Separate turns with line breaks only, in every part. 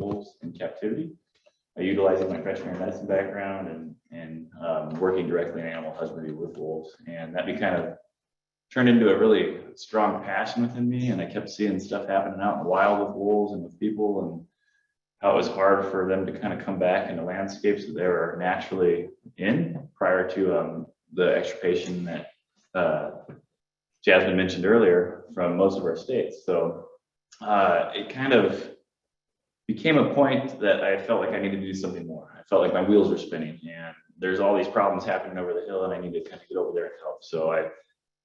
wolves in captivity, utilizing my veterinary medicine background and working directly in animal husbandry with wolves. And that kind of turned into a really strong passion within me. And I kept seeing stuff happening out in the wild with wolves and with people, and how it was hard for them to kind of come back into landscapes that they were naturally in prior to the extirpation that Jasmine mentioned earlier from most of our states. So it kind of became a point that I felt like I needed to do something more. I felt like my wheels were spinning and there's all these problems happening over the hill and I need to kind of get over there and help. So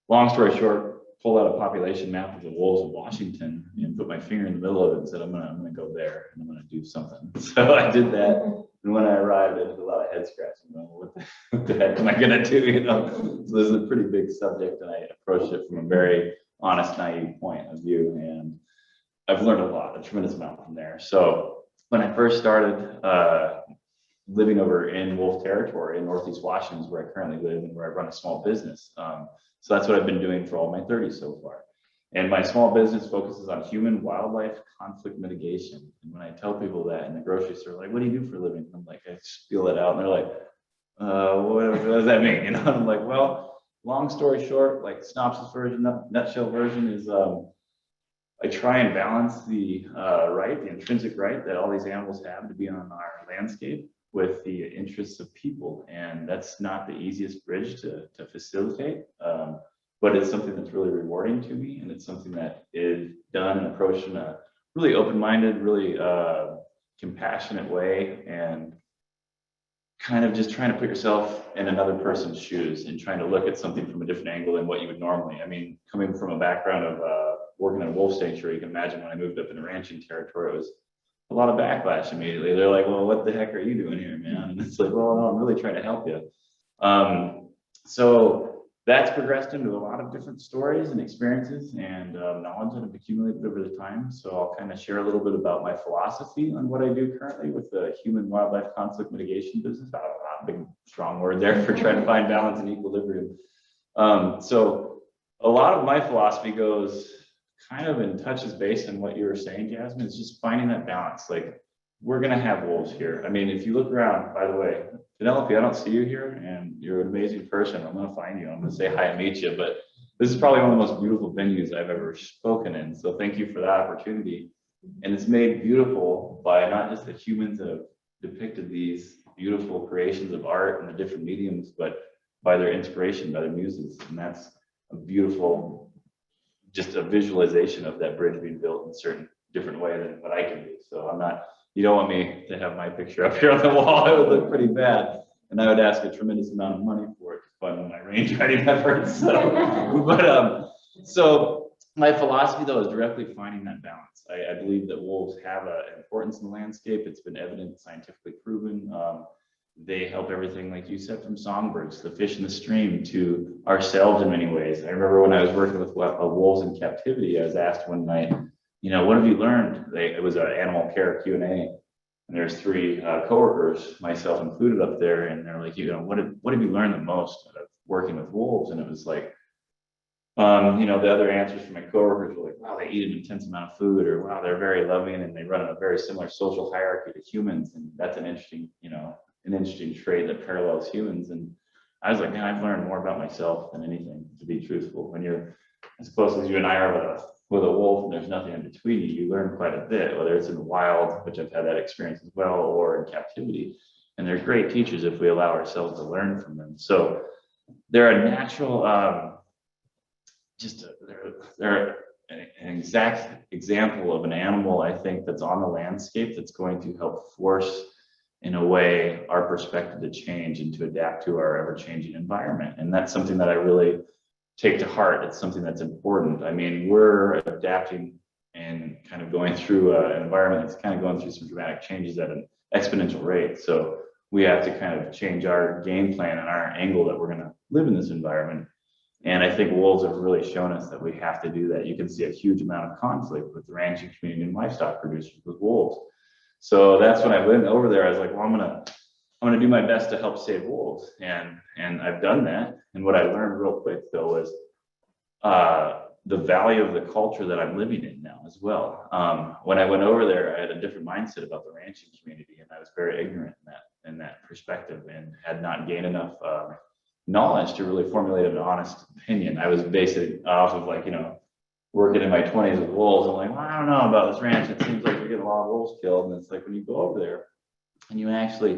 long story short, pulled out a population map of the wolves of Washington and put my finger in the middle of it and said, I'm gonna go there and I'm gonna do something. So I did that. And when I arrived, I did a lot of head scratching. What the heck am I gonna do? So this is a pretty big subject and I approached it from a very honest, naive point of view. And I've learned a tremendous amount from there. So when I first started living over in wolf territory in Northeast Washington is where I currently live and where I run a small business. So that's what I've been doing for all my 30s so far. And my small business focuses on human-wildlife conflict mitigation. And when I tell people that in the grocery store, like, what do you do for a living? I'm like, I spiel it out. And they're like, what does that mean? You know, and I'm like, well, long story short, like synopsis version, nutshell version is I try and balance the intrinsic right that all these animals have to be on our landscape with the interests of people. And that's not the easiest bridge to facilitate, but it's something that's really rewarding to me. And it's something that is done and approached in a really open-minded, really compassionate way, and kind of just trying to put yourself in another person's shoes and trying to look at something from a different angle than what you would normally. I mean, coming from a background of working in a wolf sanctuary, you can imagine when I moved up in the ranching territory, it was a lot of backlash immediately. They're like, well, what the heck are you doing here, man? And it's like, well, no, I'm really trying to help you. So that's progressed into a lot of different stories and experiences and knowledge that I've accumulated over the time. So I'll kind of share a little bit about my philosophy on what I do currently with the human-wildlife conflict mitigation business. Big, strong word there for trying to find balance and equilibrium. So a lot of my philosophy goes kind of in touches based on what you were saying, Jasmine. It's just finding that balance. Like, we're going to have wolves here. I mean, if you look around, by the way, Penelope, I don't see you here and you're an amazing person. I'm going to find you. I'm going to say hi and meet you. But this is probably one of the most beautiful venues I've ever spoken in. So thank you for that opportunity. And it's made beautiful by not just the humans that have depicted these beautiful creations of art and the different mediums, but by their inspiration, by their muses. And that's a beautiful, just a visualization of that bridge being built in a certain different way than what I can do. So I'm not, you don't want me to have my picture up here on the wall. It would look pretty bad. And I would ask a tremendous amount of money for it to fund my range riding efforts. So, so my philosophy though is directly finding that balance. I believe that wolves have an importance in the landscape. It's been evident, scientifically proven. They help everything, like you said, from songbirds, the fish in the stream, to ourselves in many ways. I remember when I was working with wolves in captivity, I was asked one night, you know, what have you learned? It was an animal care Q&A, and there's 3 coworkers, myself included, up there, and they're like, you know, what have you learned the most out of working with wolves? And it was like, you know, the other answers from my coworkers were like, wow, they eat an intense amount of food, or wow, they're very loving and they run a very similar social hierarchy to humans, and that's an interesting, you know, an interesting trait that parallels humans. And I was like, man, I've learned more about myself than anything, to be truthful. When you're as close as you and I are with a wolf and there's nothing in between you learn quite a bit, whether it's in the wild, which I've had that experience as well, or in captivity. And they're great teachers if we allow ourselves to learn from them. So they're a natural, they're an exact example of an animal, I think, that's on the landscape that's going to help force, in a way, our perspective to change and to adapt to our ever-changing environment. And that's something that I really take to heart. It's something that's important. I mean, we're adapting and kind of going through an environment that's kind of going through some dramatic changes at an exponential rate. So we have to kind of change our game plan and our angle that we're going to live in this environment. And I think wolves have really shown us that we have to do that. You can see a huge amount of conflict with the ranching community and livestock producers with wolves. So that's when I went over there. I was like, well, I'm gonna do my best to help save wolves, and I've done that. And what I learned real quick though was the value of the culture that I'm living in now as well. When I went over there, I had a different mindset about the ranching community, and I was very ignorant in that perspective, and had not gained enough knowledge to really formulate an honest opinion. I was basing off of like, working in my 20s with wolves. I'm like, well, I don't know about this ranch. It seems like you're getting a lot of wolves killed. And it's like when you go over there and you actually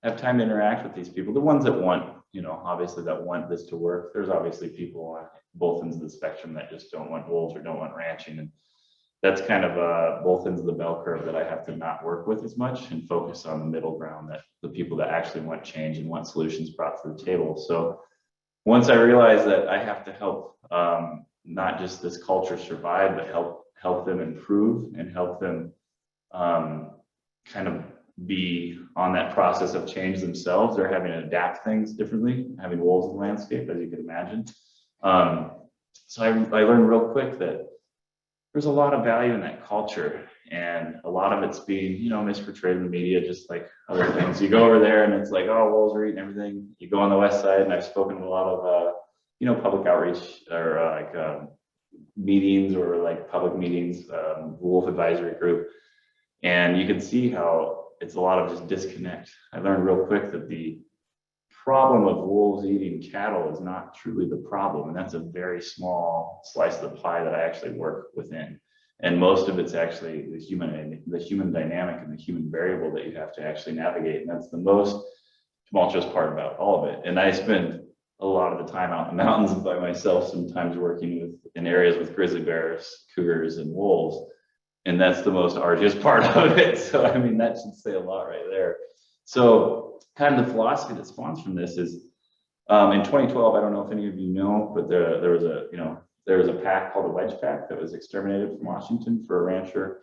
have time to interact with these people, the ones that want, obviously that want this to work. There's obviously people on both ends of the spectrum that just don't want wolves or don't want ranching. And that's kind of both ends of the bell curve that I have to not work with as much and focus on the middle ground, that the people that actually want change and want solutions brought to the table. So once I realized that I have to help not just this culture survive, but help them improve and help them kind of be on that process of change themselves. They're having to adapt things differently, having wolves in the landscape, as you can imagine. So I learned real quick that there's a lot of value in that culture, and a lot of it's being, misportrayed in the media, just like other things. You go over there and it's like, oh, wolves are eating everything. You go on the west side, and I've spoken to a lot of, public outreach or meetings or like public meetings, wolf advisory group. And you can see how it's a lot of just disconnect. I learned real quick that the problem of wolves eating cattle is not truly the problem. And that's a very small slice of the pie that I actually work within. And most of it's actually the human dynamic and the human variable that you have to actually navigate. And that's the most tumultuous part about all of it. And I spend a lot of the time out in the mountains by myself, sometimes working in areas with grizzly bears, cougars, and wolves. And that's the most arduous part of it. So, I mean, that should say a lot right there. So kind of the philosophy that spawns from this is in 2012, I don't know if any of you know, but there was a pack called the Wedge Pack that was exterminated from Washington for a rancher.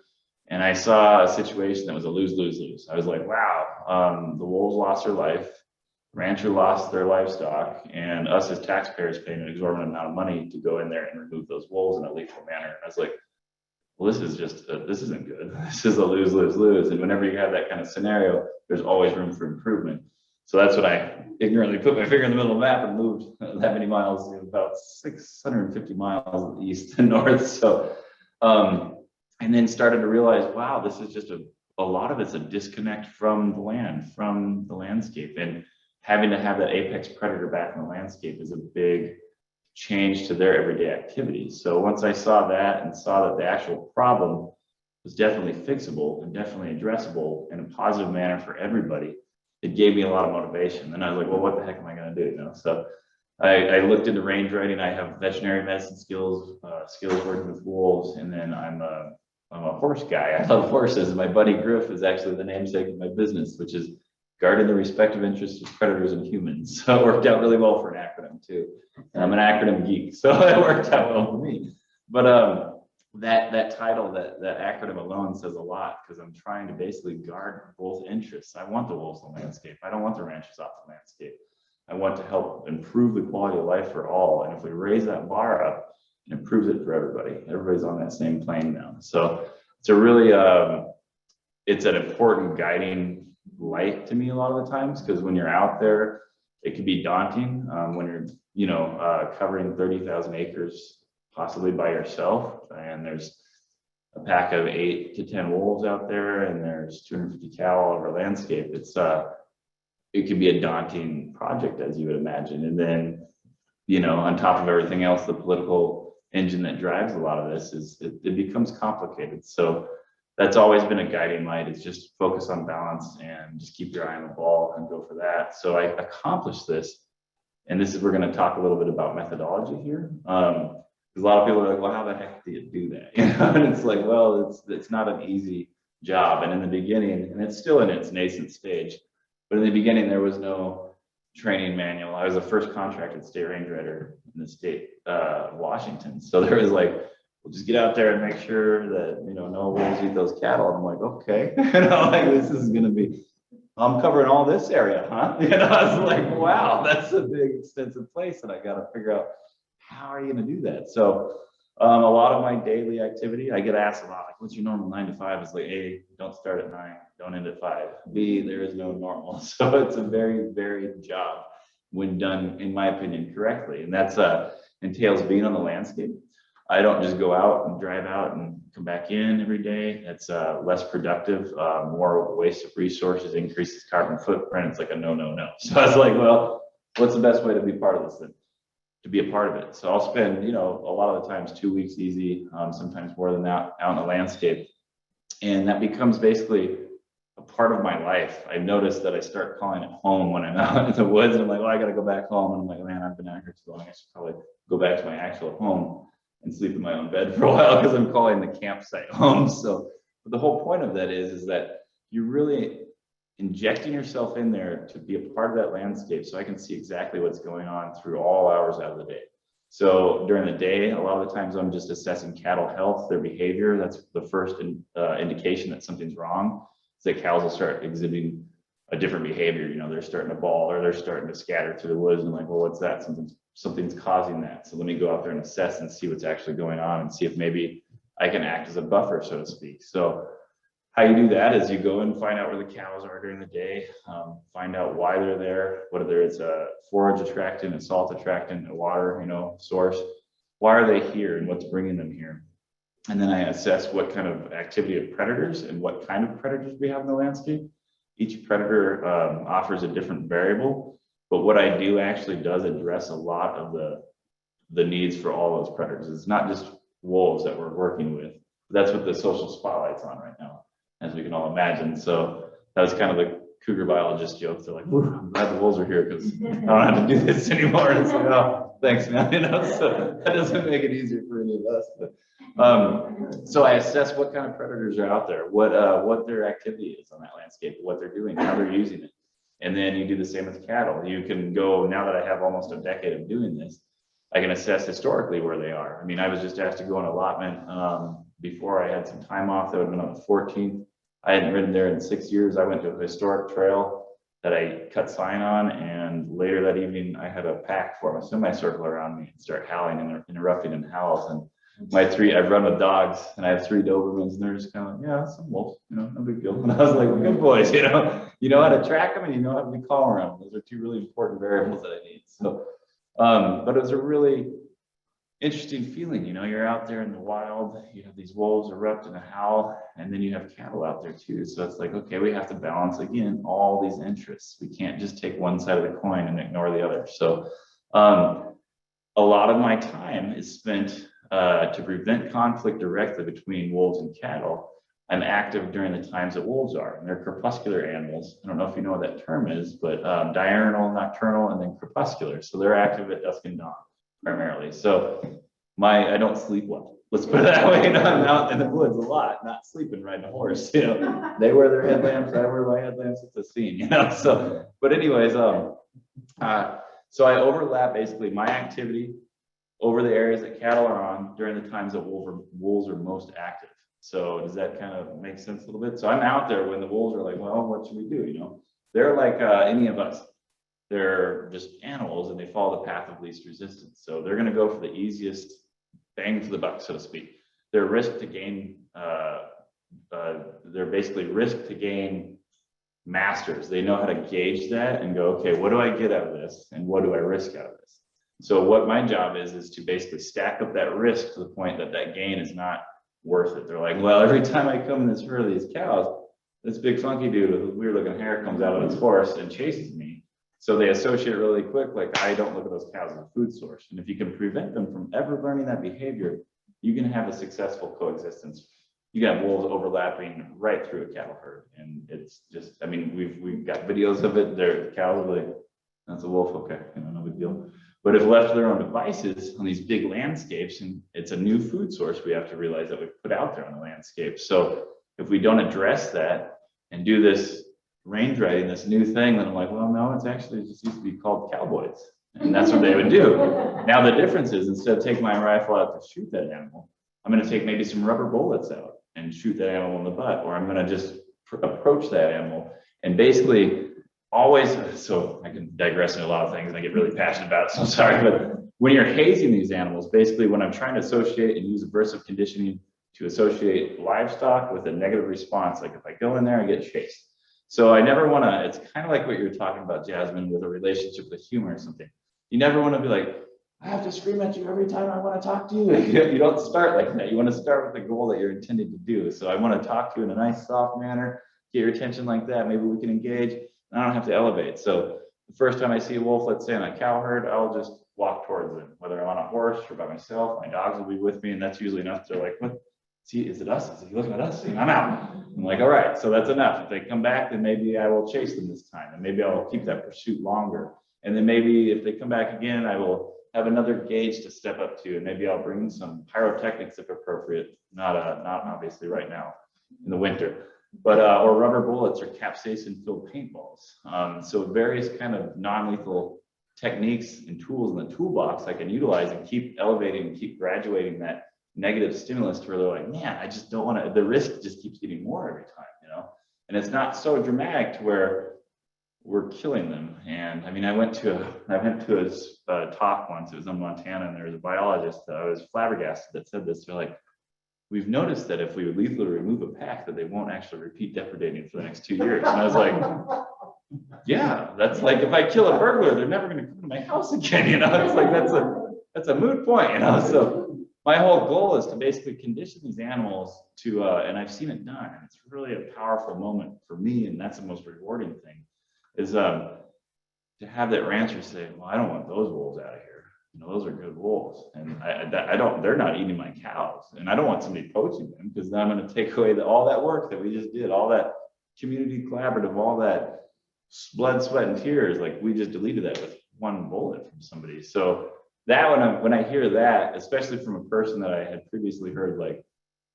And I saw a situation that was a lose-lose-lose. I was like, wow, the wolves lost their life, rancher lost their livestock, and us as taxpayers paying an exorbitant amount of money to go in there and remove those wolves in a lethal manner. I was like, well, this isn't good. This is a lose-lose-lose. And whenever you have that kind of scenario, there's always room for improvement. So that's when I ignorantly put my finger in the middle of the map and moved that many miles, about 650 miles east and north. So, and then started to realize, wow, this is just a lot of it's a disconnect from the land, from the landscape. And having to have that apex predator back in the landscape is a big change to their everyday activities. So once I saw that and saw that the actual problem was definitely fixable and definitely addressable in a positive manner for everybody, it gave me a lot of motivation. And I was like, well, what the heck am I going to do? So I looked into range riding. I have veterinary medicine skills working with wolves, and then I'm a horse guy. I love horses. My buddy Griff is actually the namesake of my business, which is guarding the respective interests of predators and humans. So it worked out really well for an acronym too. And I'm an acronym geek, so it worked out well for me. But that title, that acronym alone says a lot, because I'm trying to basically guard both interests. I want the wolves in the landscape. I don't want the ranchers off the landscape. I want to help improve the quality of life for all. And if we raise that bar up, it improves it for everybody. Everybody's on that same plane now. So it's a really, it's an important guiding light to me a lot of the times, because when you're out there, it can be daunting when you're, covering 30,000 acres possibly by yourself, and there's a pack of 8 to 10 wolves out there, and there's 250 cattle all over landscape. It can be a daunting project, as you would imagine. And then, on top of everything else, the political engine that drives a lot of this it becomes complicated. So that's always been a guiding light, is just focus on balance and just keep your eye on the ball and go for that. So I accomplished this. And this is, we're going to talk a little bit about methodology here. Because a lot of people are like, well, how the heck do you do that? And it's like, well, it's not an easy job. And in the beginning, and it's still in its nascent stage, but in the beginning, there was no training manual. I was the first contracted state range rider in the state of Washington. So there was like, we'll just get out there and make sure that, no wolves eat those cattle. And I'm like, okay, this is going to be, I'm covering all this area, huh? I was like, wow, that's a big extensive place. And I got to figure out, how are you going to do that? So a lot of my daily activity, I get asked a lot, like, what's your normal 9 to 5? It's like, A, don't start at 9, don't end at 5. B, there is no normal. So it's a very varied job when done, in my opinion, correctly. And that's entails being on the landscape. I don't just go out and drive out and come back in every day. That's less productive, more waste of resources, increases carbon footprint. It's like a no, no, no. So I was like, well, what's the best way to be part of this thing? To be a part of it. So I'll spend, a lot of the times 2 weeks easy, sometimes more than that, out in the landscape. And that becomes basically a part of my life. I noticed that I start calling it home when I'm out in the woods. And I'm like, well, I got to go back home. And I'm like, man, I've been out here too long. I should probably go back to my actual home and sleep in my own bed for a while because I'm calling the campsite home. So but the whole point of that is that you're really injecting yourself in there to be a part of that landscape so I can see exactly what's going on through all hours out of the day. So during the day, a lot of the times I'm just assessing cattle health, their behavior. That's the first indication that something's wrong. Is that cows will start exhibiting a different behavior. They're starting to bawl or they're starting to scatter through the woods. And I'm like, well, what's that? Something's causing that. So let me go out there and assess and see what's actually going on and see if maybe I can act as a buffer, so to speak. So how you do that is you go and find out where the cows are during the day, find out why they're there, whether it's a forage attractant, a salt attractant, a water, source. Why are they here and what's bringing them here? And then I assess what kind of activity of predators and what kind of predators we have in the landscape. Each predator offers a different variable, but what I do actually does address a lot of the needs for all those predators. It's not just wolves that we're working with. That's what the social spotlight's on right now, as we can all imagine. So that was kind of the cougar biologist joke. They're like, I'm glad the wolves are here because I don't have to do this anymore. And it's like, oh, thanks, man. So that doesn't make it easier for any of us. But so I assess what kind of predators are out there, what their activity is on that landscape, what they're doing, how they're using it. And then you do the same with cattle. You can go, now that I have almost a decade of doing this, I can assess historically where they are. I mean, I was just asked to go on allotment before I had some time off. That would have been on the 14th. I hadn't ridden there in 6 years. I went to a historic trail that I cut sign on, and later that evening I had a pack form, a semicircle around me and start howling and interrupting in howls. And I've run with dogs, and I have 3 Dobermans, and they're just kind of like, yeah, some wolves, no big deal. And I was like, good boys, you know how to track them and you know how to be calm around them. Those are 2 really important variables that I need. So, but it was a really interesting feeling, you're out there in the wild, you have these wolves erupt in a howl, and then you have cattle out there too. So it's like, okay, we have to balance again all these interests. We can't just take one side of the coin and ignore the other. So a lot of my time is spent to prevent conflict directly between wolves and cattle. I'm active during the times that wolves are, and they're crepuscular animals. I don't know if you know what that term is, but diurnal, nocturnal, and then crepuscular. So they're active at dusk and dawn primarily. So I don't sleep well. Let's put it that way. I'm out in the woods a lot, not sleeping riding a horse. They wear their headlamps, I wear my headlamps. It's a scene, So, but anyways, so I overlap basically my activity over the areas that cattle are on during the times that wolves are most active. So does that kind of make sense a little bit? So I'm out there when the wolves are like, well, what should we do? They're like any of us. They're just animals and they follow the path of least resistance. So they're going to go for the easiest bang for the buck, so to speak. They're risk to gain, they're basically risk to gain masters. They know how to gauge that and go, okay, what do I get out of this? And what do I risk out of this? So what my job is to basically stack up that risk to the point that gain is not worth it. They're like, well, every time I come in this herd of these cows, this big funky dude with weird looking hair comes out of his horse and chases me. So they associate really quick, like I don't look at those cows as a food source. And if you can prevent them from ever learning that behavior, you can have a successful coexistence. You got wolves overlapping right through a cattle herd. And it's just, I mean, we've got videos of it. The cows are like, that's a wolf, okay, no big deal. But if left to their own devices on these big landscapes, and it's a new food source, we have to realize that we've put out there on the landscape. So if we don't address that and do this range riding, this new thing, then I'm like, well, no, it's actually just used to be called cowboys. And that's what they would do. Now the difference is instead of taking my rifle out to shoot that animal, I'm going to take maybe some rubber bullets out and shoot that animal in the butt, or I'm going to just approach that animal and basically always, so I can digress into a lot of things and I get really passionate about it, so I'm sorry, but when you're hazing these animals, basically when I'm trying to associate and use aversive conditioning to associate livestock with a negative response, like if I go in there and get chased. So I never want to, it's kind of like what you're talking about, Jasmine, with a relationship with humor or something. You never want to be like, I have to scream at you every time I want to talk to you. You don't start like that. You want to start with the goal that you're intending to do. So I want to talk to you in a nice, soft manner, get your attention like that. Maybe we can engage. And I don't have to elevate. So the first time I see a wolf, let's say in a cow herd, I'll just walk towards them, whether I'm on a horse or by myself. My dogs will be with me, and that's usually enough to like, what? See, is it us? Is he looking at us? And I'm out. I'm like, all right, so that's enough. If they come back, then maybe I will chase them this time, and maybe I will keep that pursuit longer. And then maybe if they come back again, I will have another gauge to step up to, and maybe I'll bring some pyrotechnics if appropriate. Not obviously right now in the winter, but or rubber bullets or capsaicin-filled paintballs. So various kind of non-lethal techniques and tools in the toolbox I can utilize and keep elevating and keep graduating that negative stimulus to where they're like, man, I just don't want to, the risk just keeps getting more every time, you know? And it's not so dramatic to where we're killing them. And I mean, I went to a talk once, it was in Montana, and there was a biologist that I was flabbergasted that said this. They're like, we've noticed that if we would lethally remove a pack, that they won't actually repeat depredating for the next 2 years. And I was like, yeah, that's like, if I kill a burglar, they're never going to come to my house again. You know, it's like, that's a moot point, you know? So my whole goal is to basically condition these animals to, and I've seen it done, and it's really a powerful moment for me, and that's the most rewarding thing, is to have that rancher say, well, I don't want those wolves out of here. You know, those are good wolves, and I don't, they're not eating my cows, and I don't want somebody poaching them, because then I'm going to take away all that work that we just did, all that community collaborative, all that blood, sweat, and tears. Like, we just deleted that with one bullet from somebody. So that when I hear that, especially from a person that I had previously heard, like,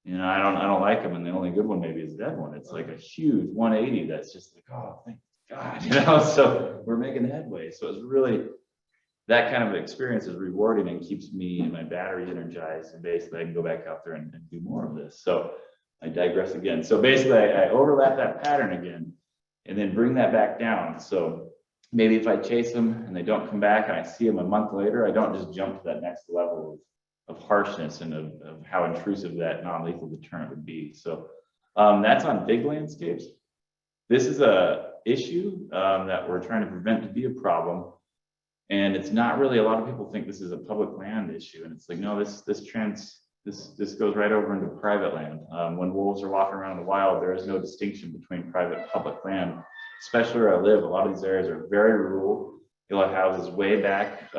you know, I don't like them, and the only good one maybe is a dead one. It's like a huge 180. That's just like, oh, thank God, you know. So we're making headway. So it's really, that kind of experience is rewarding and keeps me and my battery energized, and basically I can go back out there and do more of this. So I digress again. So basically I overlap that pattern again, and then bring that back down. So maybe if I chase them and they don't come back and I see them a month later, I don't just jump to that next level of harshness and of how intrusive that non-lethal deterrent would be. So that's on big landscapes. This is a issue that we're trying to prevent to be a problem. And it's not really, a lot of people think this is a public land issue. And it's like, no, this goes right over into private land. When wolves are walking around in the wild, there is no distinction between private and public land. Especially where I live, a lot of these areas are very rural. You'll have houses way back,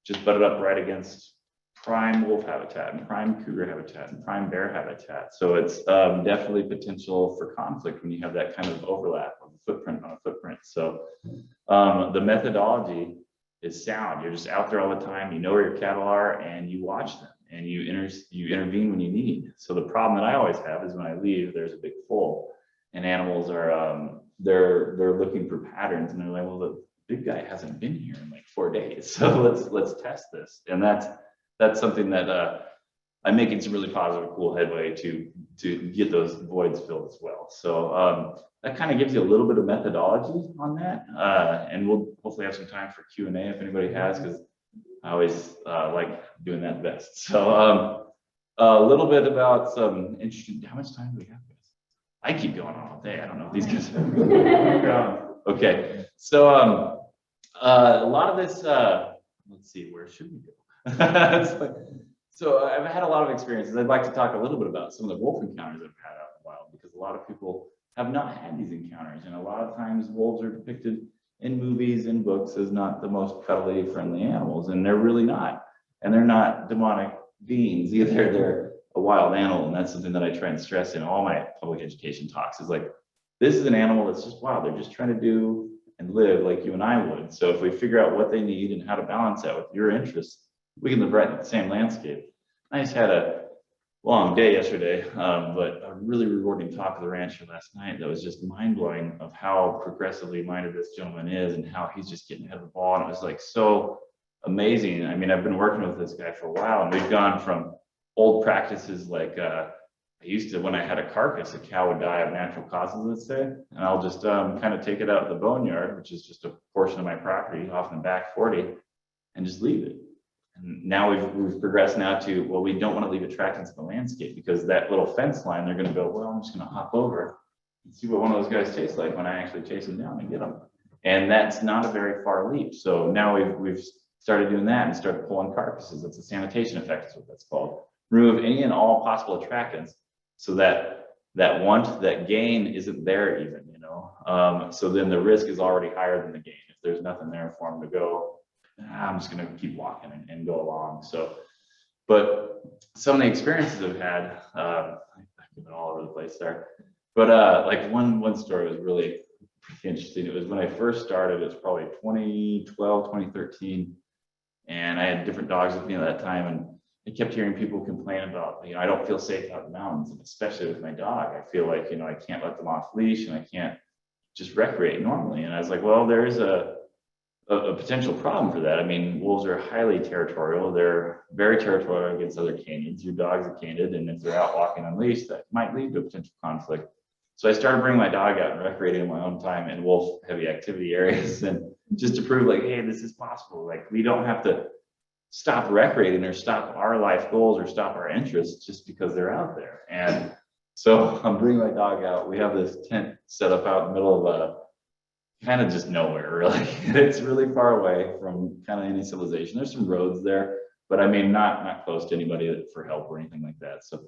just butted up right against prime wolf habitat and prime cougar habitat and prime bear habitat. So it's definitely potential for conflict when you have that kind of overlap of a footprint on a footprint. So the methodology is sound. You're just out there all the time. You know where your cattle are, and you watch them, and you intervene when you need. So the problem that I always have is when I leave, there's a big foal, and animals are they're looking for patterns, and they're like, well, the big guy hasn't been here in like 4 days, so let's test this. And that's something that I'm making some really positive, cool headway to get those voids filled as well. So that kind of gives you a little bit of methodology on that, and we'll hopefully have some time for Q&A if anybody has, because I always like doing that best. So a little bit about some interesting. How much time do we have? I keep going on all day. I don't know if these guys. Okay, so a lot of this. Let's see, where should we go? So I've had a lot of experiences. I'd like to talk a little bit about some of the wolf encounters I've had out in the wild, because a lot of people have not had these encounters, and a lot of times wolves are depicted in movies and books as not the most cuddly, friendly animals, and they're really not. And they're not demonic beings either. They're a wild animal, and that's something that I try and stress in all my public education talks, is like, this is an animal that's just wild. They're just trying to do and live like you and I would. So if we figure out what they need and how to balance that with your interests, we can live right in the same landscape. I just had a long day yesterday, but a really rewarding talk with the rancher last night that was just mind-blowing of how progressively minded this gentleman is and how he's just getting ahead of the ball. And it was like so amazing. I mean, I've been working with this guy for a while, and we've gone from old practices like I used to, when I had a carcass, a cow would die of natural causes, let's say, and I'll just kind of take it out of the boneyard, which is just a portion of my property off in the back 40, and just leave it. And now we've progressed now to, well, we don't want to leave it tracked into the landscape, because that little fence line, they're going to go, well, I'm just going to hop over and see what one of those guys tastes like when I actually chase them down and get them. And that's not a very far leap. So now we've started doing that and started pulling carcasses. It's a sanitation effect is what that's called. Remove any and all possible attractants so that that gain isn't there even, you know. So then the risk is already higher than the gain. If there's nothing there for them to go, I'm just going to keep walking and go along. So, but some of the experiences I've had, I've been all over the place there. But like one story was really pretty interesting. It was when I first started, it was probably 2012, 2013. And I had different dogs with me at that time. And I kept hearing people complain about, you know, I don't feel safe out in the mountains, and especially with my dog. I feel like, you know, I can't let them off leash and I can't just recreate normally. And I was like, well, there is a potential problem for that. I mean, wolves are highly territorial. They're very territorial against other canids. Your dog's a canid, and if they're out walking unleashed, that might lead to a potential conflict. So I started bringing my dog out and recreating in my own time in wolf heavy activity areas, and just to prove like, hey, this is possible. Like, we don't have to stop recreating or stop our life goals or stop our interests just because they're out there. And so I'm bringing my dog out. We have this tent set up out in the middle of kind of just nowhere, really. It's really far away from kind of any civilization. There's some roads there, but I mean, not close to anybody for help or anything like that. So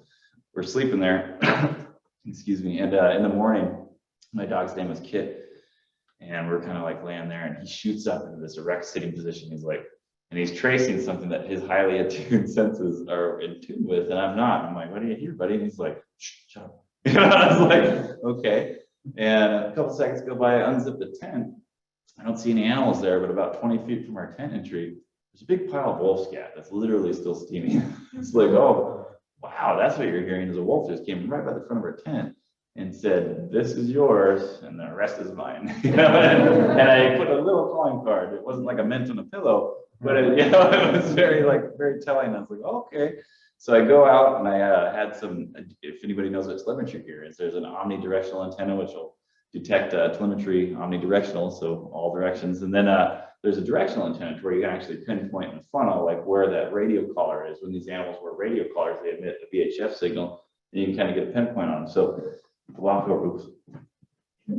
we're sleeping there. Excuse me. And in the morning, my dog's name was Kit, and we're kind of like laying there, and he shoots up into this erect sitting position. He's like, and he's tracing something that his highly attuned senses are in tune with, and I'm not. I'm like, what do you hear, buddy? And he's like, shut up. I was like, okay. And a couple seconds go by, I unzip the tent. I don't see any animals there, but about 20 feet from our tent entry, there's a big pile of wolf scat that's literally still steaming. It's like, oh, wow, that's what you're hearing, is a wolf just came right by the front of our tent and said, this is yours and the rest is mine. And I put a little calling card. It wasn't like a mint on a pillow, but it, you know, it was very telling. I was like, okay. So I go out and I had some, if anybody knows what telemetry gear is, there's an omnidirectional antenna which will detect telemetry omnidirectional, so all directions. And then there's a directional antenna where you can actually pinpoint in the funnel, like where that radio collar is. When these animals wear radio collars, they emit a VHF signal, and you can kind of get a pinpoint on them. So I walk over, oops.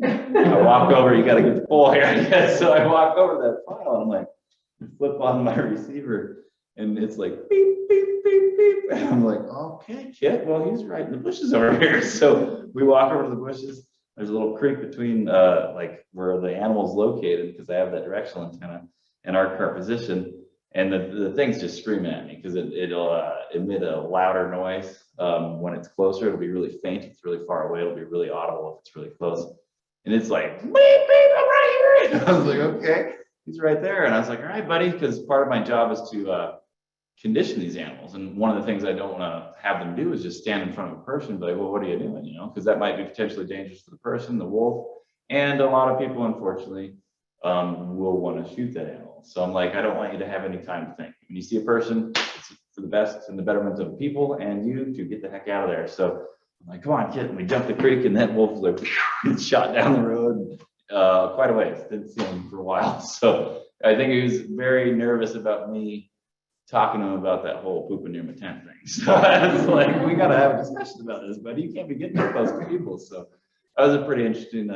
I walk over, you got to get the pole here, I guess. So I walk over to that file, and I'm like, flip on my receiver, and it's like beep, beep, beep, beep. And I'm like, okay, Kit, well, he's right in the bushes over here. So we walk over to the bushes. There's a little creek between like where the animal's located, because I have that directional antenna in our current position. And the thing's just screaming at me because it'll emit a louder noise when it's closer. It'll be really faint. If it's really far away, it'll be really audible if it's really close. And it's like, beep, beep, I'm right here. And I was like, okay, he's right there. And I was like, all right, buddy, because part of my job is to condition these animals. And one of the things I don't want to have them do is just stand in front of a person and be like, well, what are you doing? You know, because that might be potentially dangerous to the person, the wolf, and a lot of people, unfortunately, will want to shoot that animal. So I'm like, I don't want you to have any time to think. When you see a person, it's for the best and the betterment of people and you to get the heck out of there. So I'm like, come on, kid. And we jumped the creek, and that wolf was like, shot down the road quite a ways. Didn't see him for a while. So I think he was very nervous about me talking to him about that whole pooping near my tent thing. So I was like, we got to have a discussion about this, buddy. You can't be getting too close to people. So that was a pretty interesting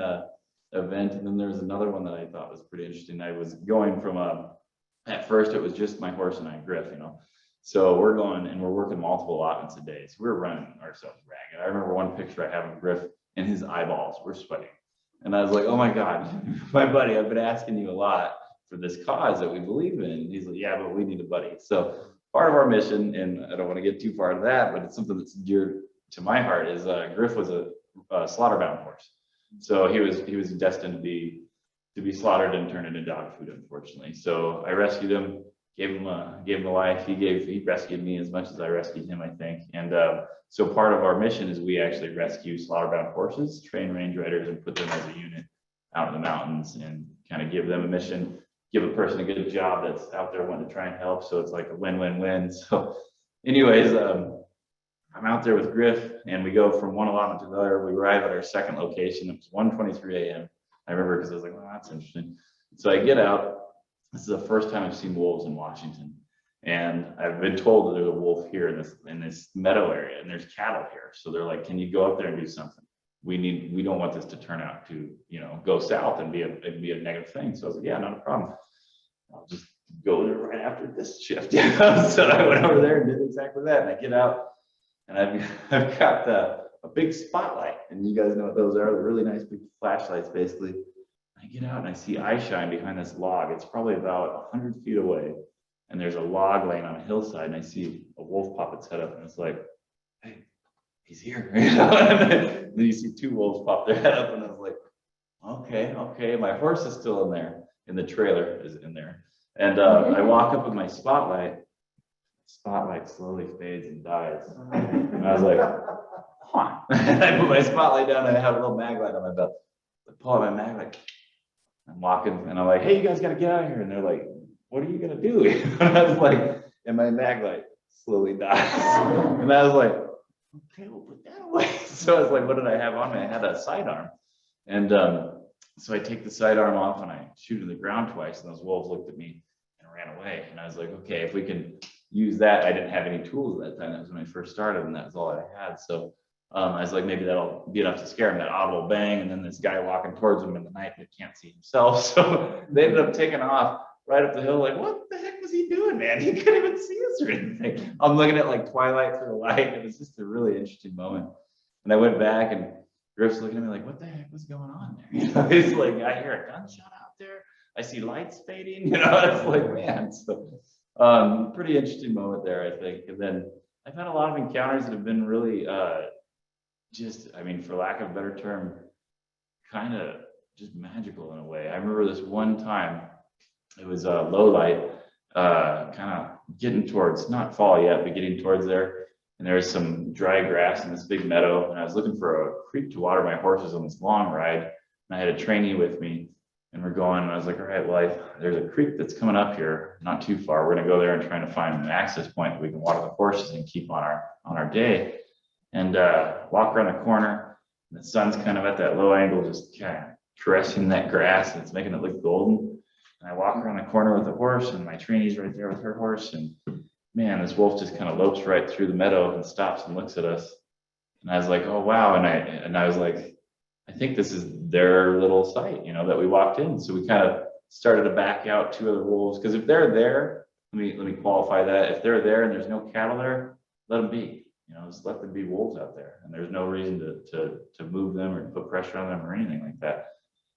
event. And then there was another one that I thought was pretty interesting. I was going from at first it was just my horse and I, Griff, you know. So we're going and we're working multiple allotments a day. So we're running ourselves ragged. I remember one picture I have of Griff and his eyeballs were sweating. And I was like, oh my God, my buddy, I've been asking you a lot for this cause that we believe in. And he's like, yeah, but we need a buddy. So part of our mission, and I don't want to get too far into that, but it's something that's dear to my heart, is Griff was a slaughter-bound horse. So he was destined to be slaughtered and turned into dog food, unfortunately. So I rescued him, gave him a life. He rescued me as much as I rescued him, I think. And so part of our mission is we actually rescue slaughter-bound horses, train range riders, and put them as a unit out in the mountains and kind of give them a mission, give a person a good job that's out there wanting to try and help. So it's like a win-win-win. So anyways, I'm out there with Griff, and we go from one allotment to the other. We arrive at our second location. It was 1:23 a.m. I remember because I was like, well, that's interesting. So I get out. This is the first time I've seen wolves in Washington. And I've been told that there's a wolf here in this meadow area, and there's cattle here. So they're like, can you go up there and do something? We don't want this to turn out to, you know, go south and be a negative thing. So I was like, yeah, not a problem. I'll just go there right after this shift. You know? So I went over there and did exactly that. And I get out and I've got a big spotlight. And you guys know what those are. They're really nice big flashlights, basically. I get out and I see eye shine behind this log. It's probably about 100 feet away. And there's a log laying on a hillside. And I see a wolf pop its head up. And it's like, hey, he's here. And then you see two wolves pop their head up. And I was like, okay. My horse is still in there. And the trailer is in there. And I walk up with my spotlight. Spotlight slowly fades and dies. And I was like, huh. And I put my spotlight down and I have a little mag light on my belt. I pull out my mag light. I'm walking and I'm like, hey, you guys got to get out of here. And they're like, what are you going to do? And I was like, and my mag light slowly dies. And I was like, okay, we'll put that away. So I was like, what did I have on me? I had a sidearm. And so I take the sidearm off and I shoot in the ground twice. And those wolves looked at me and ran away. And I was like, okay, if we can use that. I didn't have any tools at that time. That was when I first started and that was all I had. So I was like, maybe that'll be enough to scare him, that audible bang. And then this guy walking towards him in the night that can't see himself. So they ended up taking off right up the hill. Like, what the heck was he doing, man? He couldn't even see us or anything. I'm looking at like twilight through the light. It was just a really interesting moment. And I went back and Griff's looking at me like, what the heck was going on there? You know, he's like, I hear a gunshot out there. I see lights fading. You know, it's like, man. So pretty interesting moment there, I think. And then I've had a lot of encounters that have been really just, I mean, for lack of a better term, kind of just magical in a way. I remember this one time, it was low light, kind of getting towards, not fall yet, but getting towards there. And there was some dry grass in this big meadow. And I was looking for a creek to water my horses on this long ride. And I had a trainee with me. And we're going, and I was like, all right, well, there's a creek that's coming up here, not too far. We're gonna go there and try to find an access point that we can water the horses and keep on our day. And walk around the corner, and the sun's kind of at that low angle, just kind of caressing that grass, and it's making it look golden. And I walk around the corner with the horse, and my trainee's right there with her horse, and man, this wolf just kind of lopes right through the meadow and stops and looks at us. And I was like, oh wow, and I was like, I think this is their little site, you know, that we walked in. So we kind of started to back out two other wolves, because if they're there, let me qualify that. If they're there and there's no cattle there, let them be. You know, just let them be wolves out there, and there's no reason to move them or put pressure on them or anything like that.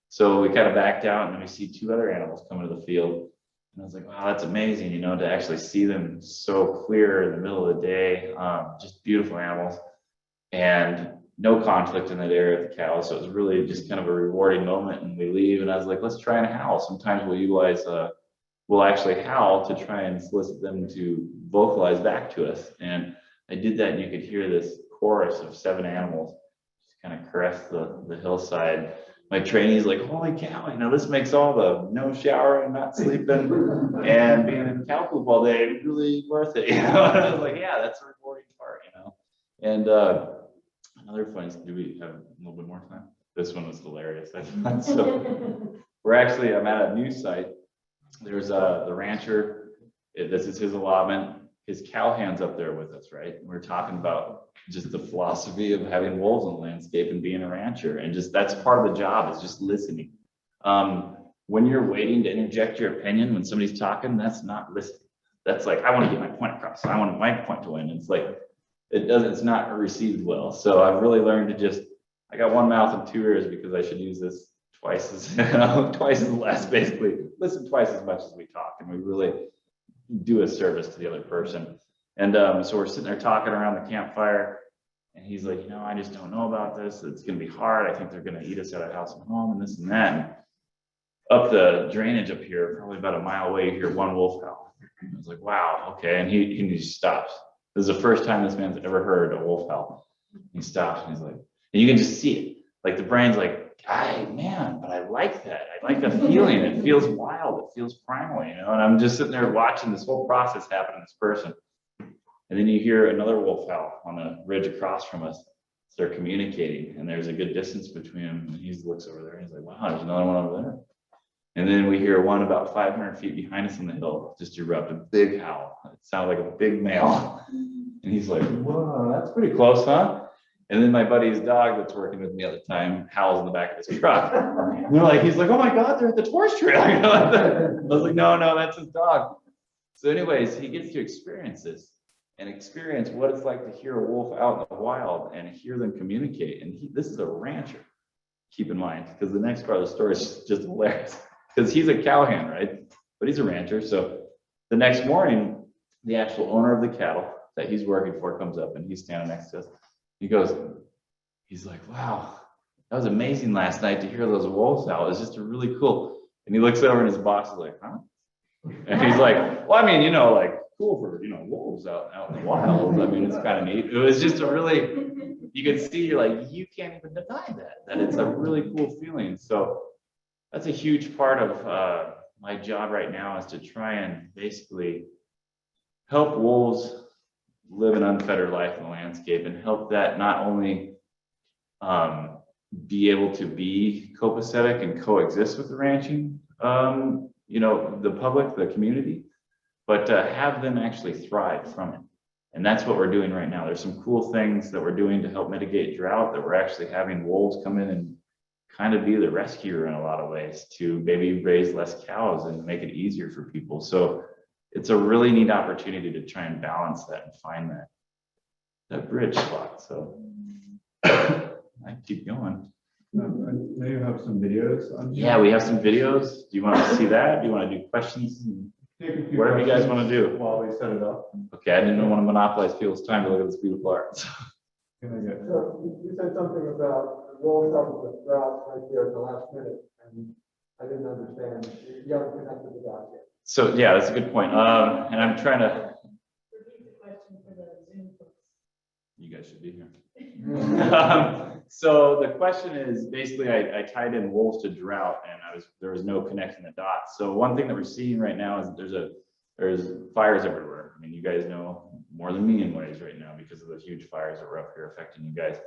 So we kind of backed out, and then we see two other animals coming to the field, and I was like, wow, that's amazing, you know, to actually see them so clear in the middle of the day. Just beautiful animals, and no conflict in that area with the cows. So it was really just kind of a rewarding moment. And we leave, and I was like, let's try and howl. Sometimes we'll utilize, we'll actually howl to try and solicit them to vocalize back to us. And I did that, and you could hear this chorus of 7 animals just kind of caress the hillside. My trainee's like, holy cow, you know, this makes all the no showering, not sleeping, and being in cow poop all day really worth it. You know, and I was like, yeah, that's the rewarding part, you know. And another funny, do we have a little bit more time? This one was hilarious. So I'm at a new site. There's the rancher. This is his allotment. His cowhand's up there with us, right? We're talking about just the philosophy of having wolves in the landscape and being a rancher. And just that's part of the job, is just listening. When you're waiting to interject your opinion when somebody's talking, that's not listening. That's like, I want to get my point across. I want my point to win. It's like, it's not received well. So I've really learned to just, I got one mouth and 2 ears, because I should use this twice as less, basically. Listen twice as much as we talk, and we really do a service to the other person. And so we're sitting there talking around the campfire, and he's like, you know, I just don't know about this. It's going to be hard. I think they're going to eat us out of house and home and this and that. And up the drainage up here, probably about a mile away, you hear one wolf howl. I was like, wow, okay. And he stops. This is the first time this man's ever heard a wolf howl. He stops, and he's like, and you can just see it. Like the brain's like, man, but I like that. I like the feeling. It feels wild. It feels primal, you know? And I'm just sitting there watching this whole process happen in this person. And then you hear another wolf howl on the ridge across from us. So they're communicating, and there's a good distance between them. And he looks over there, and he's like, wow, there's another one over there. And then we hear one about 500 feet behind us on the hill just erupt, a big howl. It sounded like a big male. And he's like, whoa, that's pretty close, huh? And then my buddy's dog that's working with me at the time howls in the back of his truck. And he's like, oh my God, they're at the torch trail. I was like, no, that's his dog. So anyways, he gets to experience this and experience what it's like to hear a wolf out in the wild and hear them communicate. And this is a rancher, keep in mind, because the next part of the story is just hilarious because he's a cowhand, right? But he's a rancher. So the next morning, the actual owner of the cattle that he's working for comes up and he's standing next to us. He's like, wow, that was amazing last night to hear those wolves out. It's just really cool. And he looks over and his boss is like, huh? And he's like, well, I mean, cool for, wolves out in the wild. I mean, it's kind of neat. It was just you could see, you can't even deny that it's a really cool feeling. So that's a huge part of my job right now, is to try and basically help wolves live an unfettered life in the landscape and help that not only be able to be copacetic and coexist with the ranching, the public, the community, but to have them actually thrive from it. And that's what we're doing right now. There's some cool things that we're doing to help mitigate drought, that we're actually having wolves come in and kind of be the rescuer in a lot of ways to maybe raise less cows and make it easier for people. So it's a really neat opportunity to try and balance that and find that bridge spot. So I keep going.
I know you have some videos on here.
Yeah, we have some videos. Do you want to see that? Do you want to do questions? Whatever you guys want to do.
While we set it up.
Okay, I didn't want to monopolize people's time to look at this beautiful art.
So you said something about the wolves helping with droughts right there at the last minute, and I didn't understand. You haven't connected the dots yet.
So yeah, that's a good point. And I'm trying to.
Repeat the question for the Zoom folks.
You guys should be here. So the question is basically, I tied in wolves to drought, and there was no connecting the dots. So one thing that we're seeing right now is there's fires everywhere. I mean, you guys know more than me in ways right now because of the huge fires that were up here affecting you guys.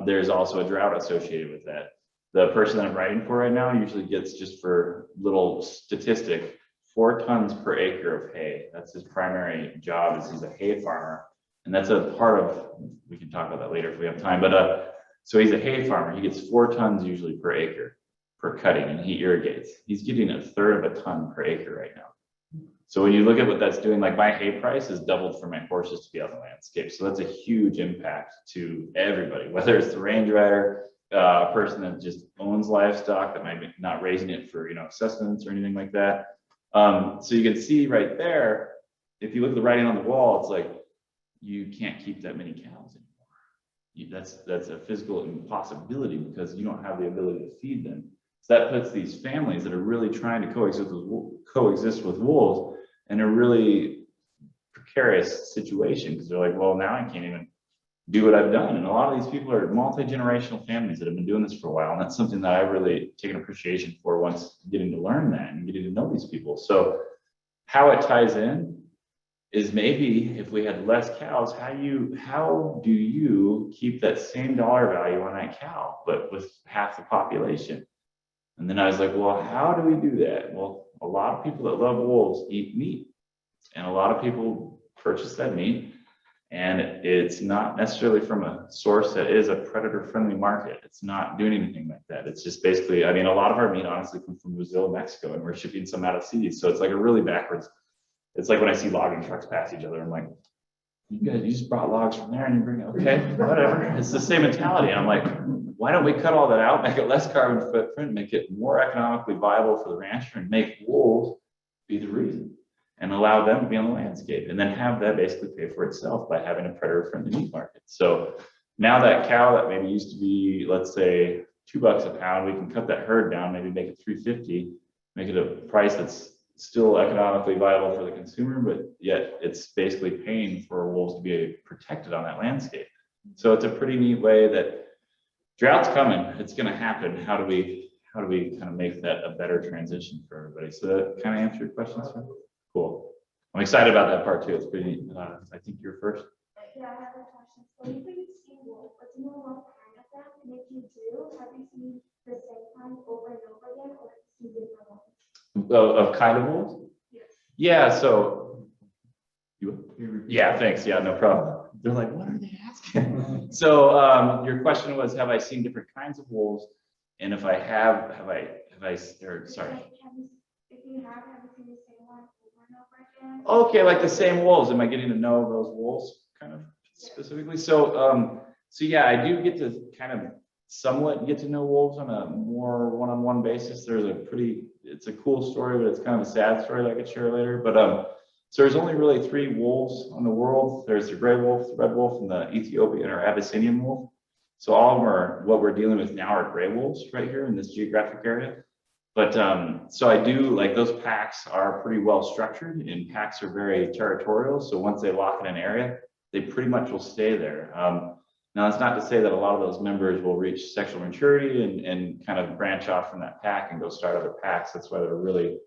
There's also a drought associated with that. The person that I'm writing for right now usually gets, just for little statistic, 4 tons per acre of hay. That's his primary job, is he's a hay farmer. And that's a part of, we can talk about that later if we have time, but so he's a hay farmer. He gets 4 tons usually per acre per cutting, and he irrigates. He's getting 1/3 of a ton per acre right now. So when you look at what that's doing, like my hay price has doubled for my horses to be on the landscape. So that's a huge impact to everybody, whether it's the range rider, a person that just owns livestock that might be not raising it for, sustenance or anything like that. So you can see right there, if you look at the writing on the wall, it's like, you can't keep that many cows anymore. That's a physical impossibility because you don't have the ability to feed them. So that puts these families that are really trying to coexist with wolves in a really precarious situation, because they're like, well, now I can't even do what I've done. And a lot of these people are multi-generational families that have been doing this for a while. And that's something that I really take an appreciation for once getting to learn that and getting to know these people. So how it ties in is, maybe if we had less cows, how do you keep that same dollar value on that cow, but with half the population? And then I was like, well, how do we do that? Well, a lot of people that love wolves eat meat, and a lot of people purchase that meat, and it's not necessarily from a source that is a predator-friendly market. It's not doing anything like that. It's just basically, I mean, a lot of our meat honestly comes from Brazil, Mexico, and we're shipping some out of seas. So it's like a really backwards. It's like when I see logging trucks pass each other, I'm like, you just brought logs from there and you bring it, okay, whatever. It's the same mentality. And I'm like, why don't we cut all that out, make it less carbon footprint, make it more economically viable for the rancher, and make wolves be the reason, and allow them to be on the landscape, and then have that basically pay for itself by having a predator-friendly meat market. So now that cow that maybe used to be, let's say, $2 a pound, we can cut that herd down, maybe make it $3.50, make it a price that's still economically viable for the consumer, but yet it's basically paying for wolves to be protected on that landscape. So it's a pretty neat way that drought's coming. It's going to happen. How do we kind of make that a better transition for everybody? So that kind of answer your questions. Cool. I'm excited about that part too. It's pretty neat. I think you're first.
Yeah, I have a question. So you think it's seen wolf, but do you know what kind of them? And if you do, have you seen the same kind over and over again, or have you seen different ones?
Of kind of wolves?
Yes.
Yeah, so yeah, thanks. Yeah, no problem. They're like, what are they asking? So your question was, have I seen different kinds of wolves? And if I have I, or sorry.
If you have you seen the same one over and over again?
Okay, like the same wolves. Am I getting to know those wolves kind of specifically? So, so yeah, I do get to kind of somewhat get to know wolves on a more one-on-one basis. It's a cool story, but it's kind of a sad story that I could share later. But so there's only really 3 wolves in the world. There's the gray wolf, the red wolf, and the Ethiopian or Abyssinian wolf. So all of them are what we're dealing with now are gray wolves right here in this geographic area. But so I do like those packs are pretty well structured, and packs are very territorial. So once they lock in an area, they pretty much will stay there. Now, it's not to say that a lot of those members will reach sexual maturity and kind of branch off from that pack and go start other packs. That's why they're really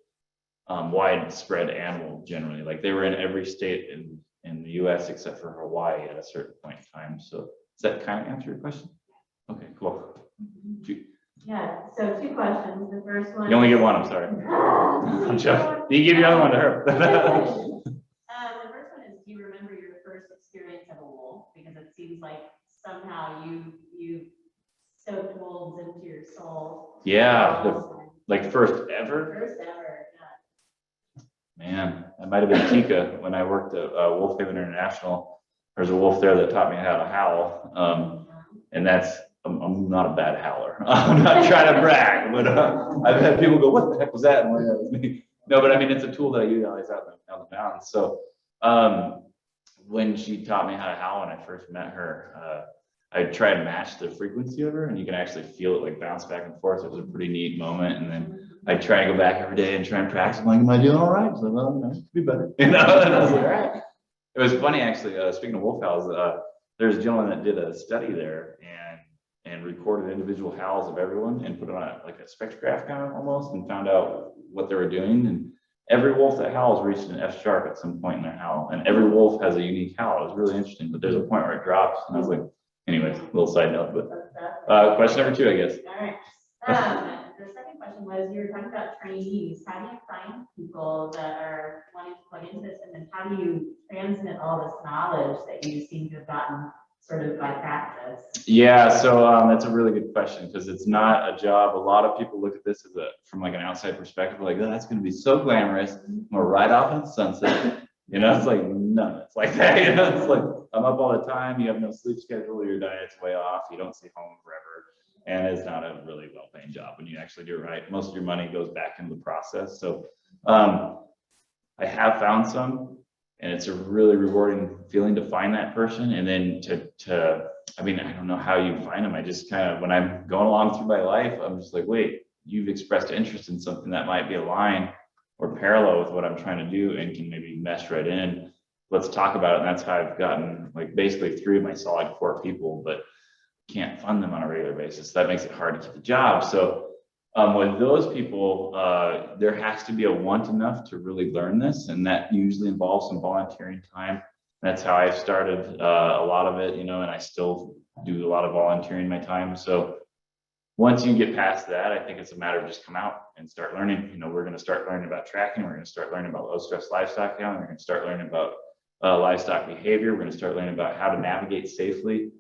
widespread animal generally. Like they were in every state in the US except for Hawaii at a certain point in time. So does that kind of answer your question? Okay, cool.
Yeah, so 2 questions. The first one.
You only get one, I'm sorry. I'm joking. You give the other one to her.
The first one is, do you remember your first experience of a wolf? Because it seems like somehow you soaked wolves into your soul.
Yeah, like first ever?
First ever, yeah.
Man, that might have been Tika when I worked at Wolf Haven International. There's a wolf there that taught me how to howl. And I'm not a bad howler. I'm not trying to brag, but I've had people go, what the heck was that? And I'm like, that was me. No, but I mean, it's a tool that I utilize out in the mountains. So when she taught me how to howl when I first met her, I tried to match the frequency of her, and you can actually feel it like bounce back and forth. It was a pretty neat moment. And then I try to go back every day and try and practice. I'm like, am I doing all right? So, well, no, could be better. You know, and I was like, all right. It was funny, actually, speaking of wolf howls, there's a gentleman that did a study there and recorded individual howls of everyone and put it on like a spectrograph kind of almost, and found out what they were doing. And every wolf that howls reached an F sharp at some point in their howl, and every wolf has a unique howl. It was really interesting, but there's a point where it drops, and I was like, anyways, a little side note. But question number 2, I guess.
All right. The second question was, you were talking about trainees. How do you find people that are wanting to plug into this, and then how do you transmit all this knowledge that you seem to have gotten sort of by practice?
Yeah, so that's a really good question, because it's not a job. A lot of people look at this as from like an outside perspective, like, oh, that's going to be so glamorous. We're right off in the sunset. You know, it's like none. It's like that. You know, it's like I'm up all the time. You have no sleep schedule. Your diet's way off. You don't stay home forever, and it's not a really well-paying job when you actually do it right. Most of your money goes back into the process. So I have found some. And it's a really rewarding feeling to find that person. And then I mean, I don't know how you find them. I just kind of, when I'm going along through my life, I'm just like, wait, you've expressed interest in something that might be aligned or parallel with what I'm trying to do and can maybe mesh right in. Let's talk about it. And that's how I've gotten like basically 3 of my solid core people, but can't fund them on a regular basis. That makes it hard to keep the job. So with those people, there has to be a want enough to really learn this, and that usually involves some volunteering time. That's how I've started a lot of it, you know, and I still do a lot of volunteering my time. So once you get past that, I think it's a matter of just come out and start learning. You know, we're going to start learning about tracking. We're going to start learning about low stress livestock now. We're going to start learning about livestock behavior. We're going to start learning about how to navigate safely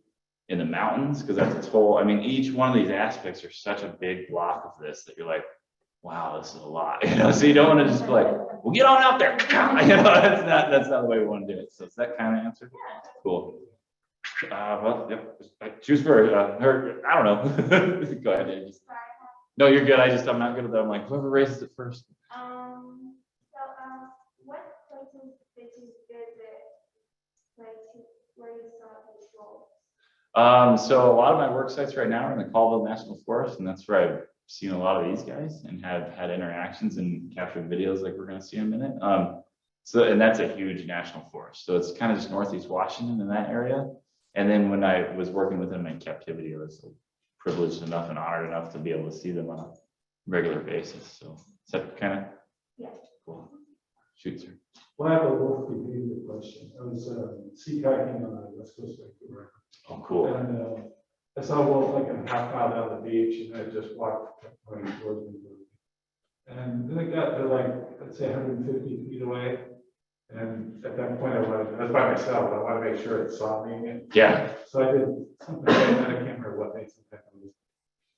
in the mountains, because that's its whole, I mean, each one of these aspects are such a big block of this that you're like, wow, this is a lot, you know, so you don't want to just be like, well, get on out there, you know, that's not the way we want to do it. So is that kind of answer? Cool. Well, yep. Choose for her, I don't know. Go ahead, Angie. No, you're good. I'm not good at that. I'm like, whoever raises it first.
What places did you visit, like, where you saw these wolves?
So a lot of my work sites right now are in the Colville National Forest, and that's where I've seen a lot of these guys and have had interactions and captured videos like we're going to see in a minute. And that's a huge national forest. So it's kind of just Northeast Washington in that area. And then when I was working with them in captivity, I was privileged enough and honored enough to be able to see them on a regular basis. So is that kind of cool? Shoot, sir.
Well, I have a wolf behavior question. I was sea kayaking on the west coast of Vancouver.
Oh, cool.
And I saw a wolf like a half mile down the beach, and I just walked right towards me. And then I got to like, let's say 150 feet away. And at that point, I was by myself, I wanted to make sure it saw me.
Yeah,
So I did something, I can't remember what made some kind of.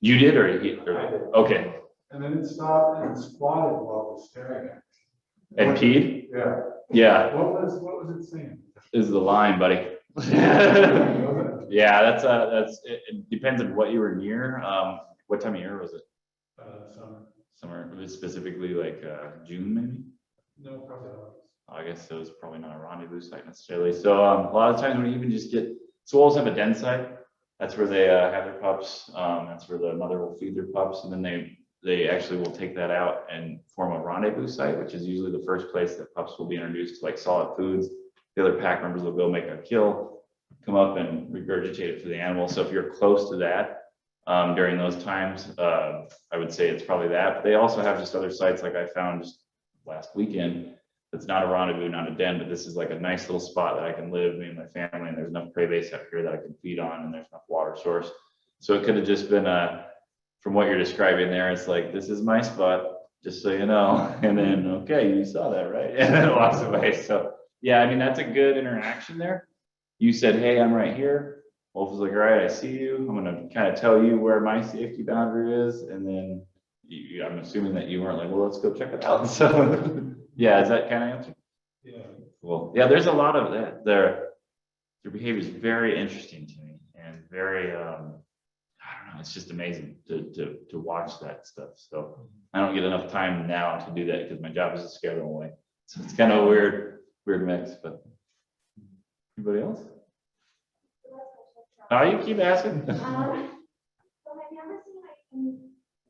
you did or he?
I did.
Okay,
And then it stopped and squatted while it was staring at me.
and peed?
Yeah.
Yeah,
What was it saying?
is the line, buddy.
Was it?
Yeah, it depends on what you were near. What time of year was it?
Summer.
Summer, was it specifically like June maybe?
No, probably August.
August, so it's probably not a rendezvous site necessarily. So a lot of times when you even just get, so wolves have a den site. That's where they have their pups. That's where the mother will feed their pups, and then they actually will take that out and form a rendezvous site, which is usually the first place that pups will be introduced to like solid foods. The other pack members will go make a kill, come up and regurgitate it for the animal. So if you're close to that during those times, I would say it's probably that. But they also have just other sites like I found just last weekend. It's not a rendezvous, not a den, but this is like a nice little spot that I can live, me and my family, and there's enough prey base up here that I can feed on, and there's enough water source. So it could have just been from what you're describing there, it's like, this is my spot, just so you know. And then, okay, you saw that, right? And then it walks away. So yeah, I mean, that's a good interaction there. You said, hey, I'm right here. Wolf was like, all right, I see you. I'm gonna kind of tell you where my safety boundary is. And then I'm assuming that you weren't like, well, let's go check it out. So yeah, is that kind of answer?
Yeah.
Well, yeah, there's a lot of that. Their behavior is very interesting to me and very, I don't know, it's just amazing to watch that stuff. So I don't get enough time now to do that because my job is to scare them away. So it's kind of a weird mix, but anybody else? Oh, you keep asking.
So have you ever seen like any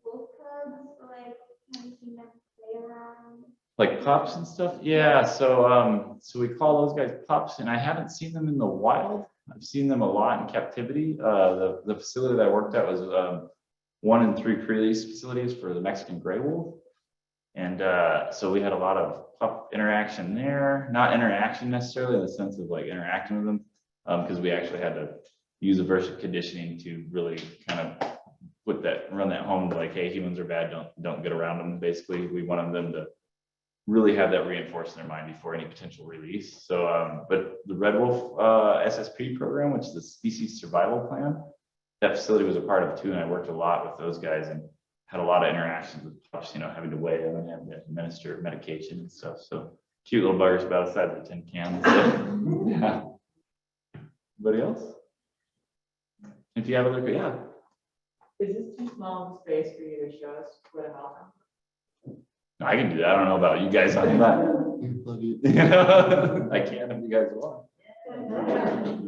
wolf cubs or like have you seen them play around?
Like pups and stuff? Yeah, so we call those guys pups, and I haven't seen them in the wild. I've seen them a lot in captivity. The facility that I worked at was 1 in 3 pre-lease facilities for the Mexican gray wolf. And so we had a lot of pup interaction there, not interaction necessarily in the sense of like interacting with them, because we actually had to use aversive conditioning to really kind of run that home to like, hey, humans are bad, don't get around them. Basically, we wanted them to really have that reinforced in their mind before any potential release. So, but the Red Wolf SSP program, which is the Species Survival Plan, that facility was a part of it too, and I worked a lot with those guys and had a lot of interactions with pups, having to weigh them and having to administer medication and stuff. So cute little buggers about the size of a tin can. So, yeah. Anybody else? If you have other, yeah.
Is this too small of a space for you to show us what a house?
I can do that. I don't know about you guys on that. I can if you guys want.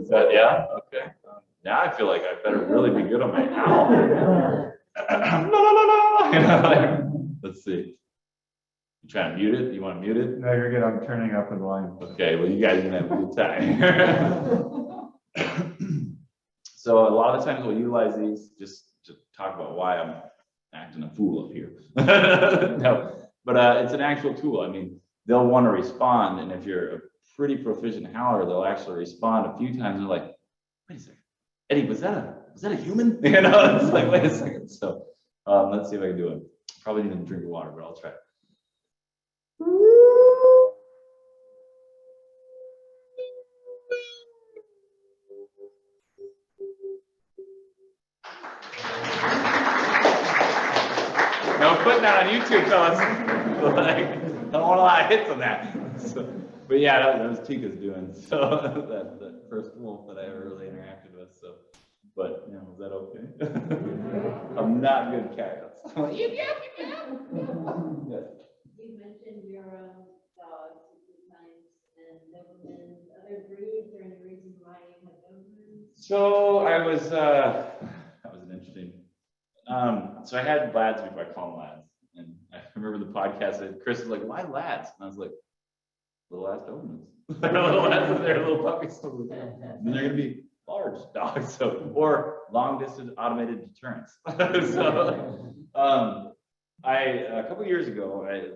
Is that, yeah? Okay. Now I feel like I better really be good on my owl. Let's see. You trying to mute it? You want to mute it?
No, you're good. I'm turning up the volume.
Okay, well, you guys are gonna have a good time. So a lot of times we'll utilize these just to talk about why I'm acting a fool up here. No, but it's an actual tool. I mean, they'll want to respond, and if you're a pretty proficient howler, they'll actually respond a few times. They're like, wait a second, Eddie, was that a human? It's like, wait a second. So let's see if I can do it. Probably need to drink water, but I'll try. No putting that on YouTube, fellas. Like, don't want a lot of hits on that. So, but yeah, that was Tika's doing. So that first wolf that I ever really interacted with. So, but was that okay? I'm not good at cats.
You mentioned your dogs a few times, and Dobermans, other breeds, or any reason why you have Dobermans?
So I was that was an interesting. So I had lads before. I call them lads, and I remember the podcast that Chris was like, "Why lads?" And I was like, "Little ass Dobermans. They're little lads. They're little puppies. And they're gonna be large dogs, so or long distance automated deterrence." So a couple years ago, I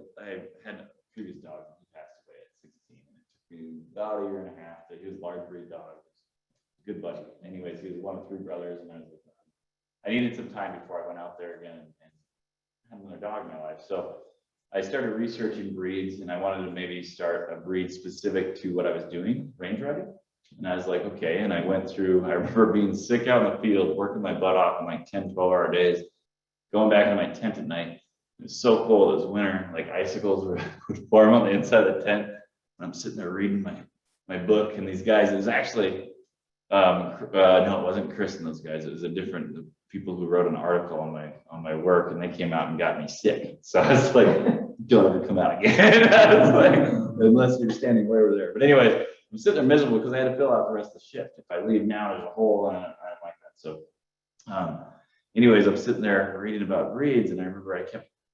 had a previous dog who passed away at 16. And it took me about a year and a half. He was a large breed dog, good buddy. Anyways, he was one of 3 brothers, and I needed some time before I went out there again and had another dog in my life. So I started researching breeds, and I wanted to maybe start a breed specific to what I was doing, range riding. And I was like, okay. And I went through, I remember being sick out in the field, working my butt off in like 10, 12-hour days, going back to my tent at night. It was so cold, it was winter, like icicles would form on the inside of the tent. And I'm sitting there reading my book, and these guys, it was actually, no, it wasn't Chris and those guys. It was a different people who wrote an article on my work, and they came out and got me sick. So I was like, don't ever come out again. I was like, unless you're standing way over there. But anyways, I'm sitting there miserable because I had to fill out the rest of the shift. If I leave now, there's a hole, and I don't like that. So, anyways, I'm sitting there reading about breeds, and I remember I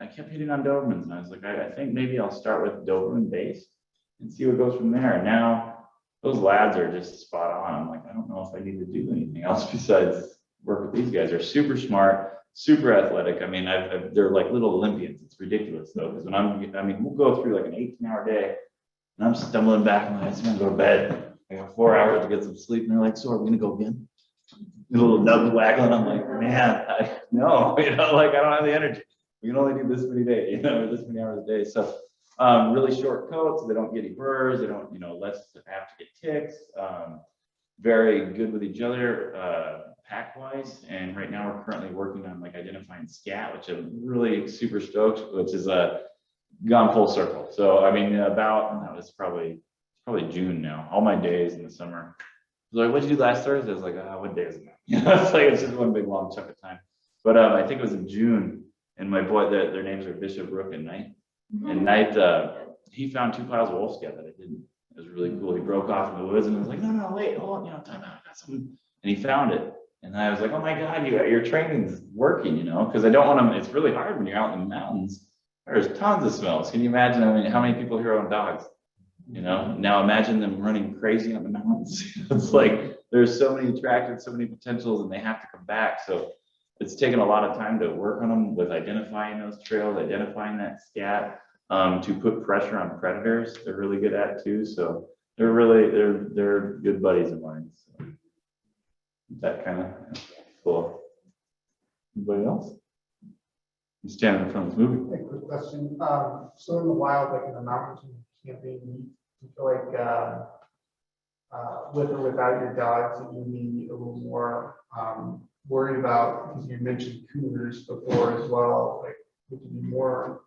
kept hitting on Dobermans, and I was like, I think maybe I'll start with Doberman base and see what goes from there. And now those lads are just spot on. I'm like, I don't know if I need to do anything else besides work with these guys. They're super smart, super athletic. I mean, they're like little Olympians. It's ridiculous though, because when we'll go through like an 18-hour day, and I'm stumbling back, and I'm gonna go to bed. I got 4 hours to get some sleep, and they're like, so are we gonna go again? A little nub waggling. I'm like, man, no, like I don't have the energy. We can only do this many days, or this many hours a day. So really short coats, they don't get any burrs, they don't, less have to get ticks. Very good with each other, pack wise. And right now we're currently working on like identifying scat, which I'm really super stoked, which is gone full circle. So I mean, that was probably June now. All my days in the summer. I was like, what'd you do last Thursday? I was like, what day is it now? It's like, it's just one big long chunk of time. But I think it was in June, and my boy, their names are Bishop, Rook, and Knight. And Knight, he found 2 piles of wolf scat that I didn't. It was really cool. He broke off in the woods, and I was like, no, wait, hold on, time out, I got something. And he found it. And I was like, oh my God, your training's working, because I don't want to, it's really hard when you're out in the mountains. There's tons of smells. Can you imagine, how many people here own dogs? Now imagine them running crazy on the mountains. It's like, there's so many attractors, so many potentials, and they have to come back. So it's taken a lot of time to work on them with identifying those trails, identifying that scat, to put pressure on predators. They're really good at too. So they're good buddies of mine. So that kind of cool. Anybody else? I'm standing in front of this movie.
A quick question. So in the wild, like in the mountains, camping, you feel like with or without your dogs, that you need a little more worried about, because you mentioned cougars before as well, like would you be more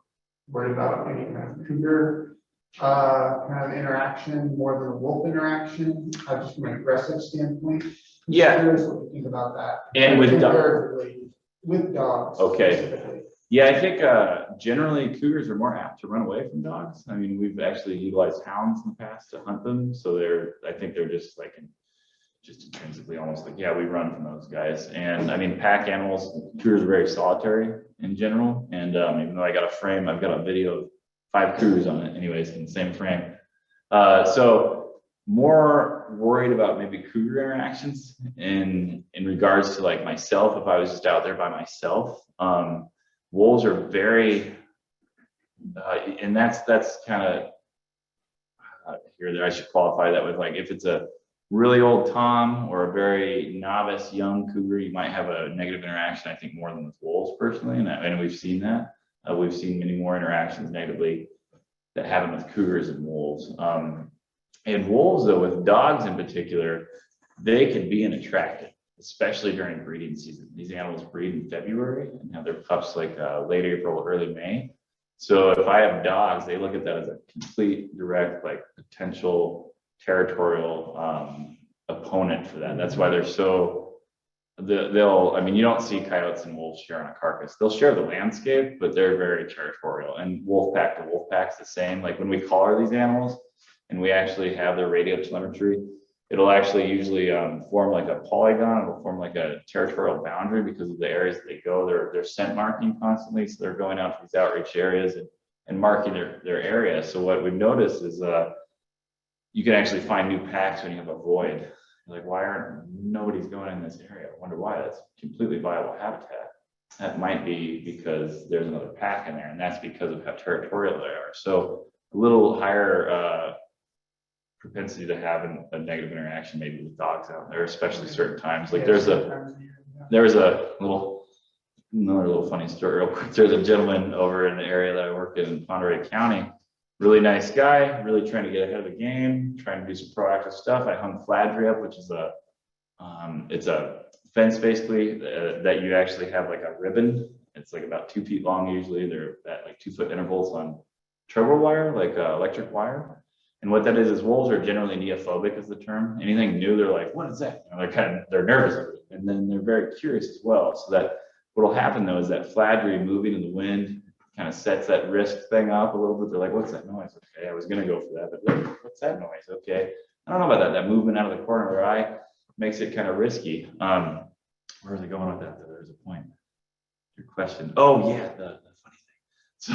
worried about any kind of cougar kind of interaction more than a wolf interaction, just from an aggressive standpoint?
Yeah.
Curious what you think about that.
And with
dogs.
Okay.
Specifically.
Yeah, I think generally cougars are more apt to run away from dogs. I mean, we've actually utilized hounds in the past to hunt them. So I think they're just like just intrinsically almost like, yeah, we run from those guys. And I mean, pack animals, cougars are very solitary in general. And even though I got a frame, I've got a video of 5 cougars on it anyways in the same frame. So more worried about maybe cougar interactions in regards to like myself, if I was just out there by myself. Wolves are very, and that's kind of here there. I should qualify that with like if it's a really old Tom or a very novice young cougar, you might have a negative interaction. I think more than with wolves personally, and we've seen that. We've seen many more interactions negatively that happen with cougars and wolves. And wolves, though, with dogs in particular, they can be unattractive, especially during breeding season. These animals breed in February and have their pups like late April, early May. So if I have dogs, they look at that as a complete direct, like potential territorial opponent for that. That's why they're so, I mean, you don't see coyotes and wolves share on a carcass. They'll share the landscape, but they're very territorial. And wolf pack to wolf pack's the same. Like when we collar these animals and we actually have their radio telemetry, it'll actually usually form like a polygon. It'll form like a territorial boundary because of the areas that they go. They're scent marking constantly. So they're going out to these outreach areas and marking their area. So what we've noticed is you can actually find new packs when you have a void. You're like, why aren't nobody's going in this area? I wonder why. That's completely viable habitat. That might be because there's another pack in there, and that's because of how territorial they are. So a little higher propensity to have a negative interaction maybe with dogs out there, especially certain times. Like there was a little another little funny story real quick. There's a gentleman over in the area that I work in Monterey County. Really nice guy, really trying to get ahead of the game, trying to do some proactive stuff. I hung fladry up, which is it's a fence basically that you actually have like a ribbon. It's like about 2 feet long usually. They're at like 2-foot intervals on trouble wire, like electric wire. And what that is wolves are generally neophobic is the term. Anything new, they're like, what is that? You know, they're nervous. And then they're very curious as well. So that what'll happen though is that fladry moving in the wind kind of sets that risk thing up a little bit. They're like, what's that noise? Okay, I was gonna go for that, but like, what's that noise? Okay. I don't know about that. That movement out of the corner of their eye makes it kind of risky. Where is it going with that? There's a point. Your question. Oh yeah, the funny thing. So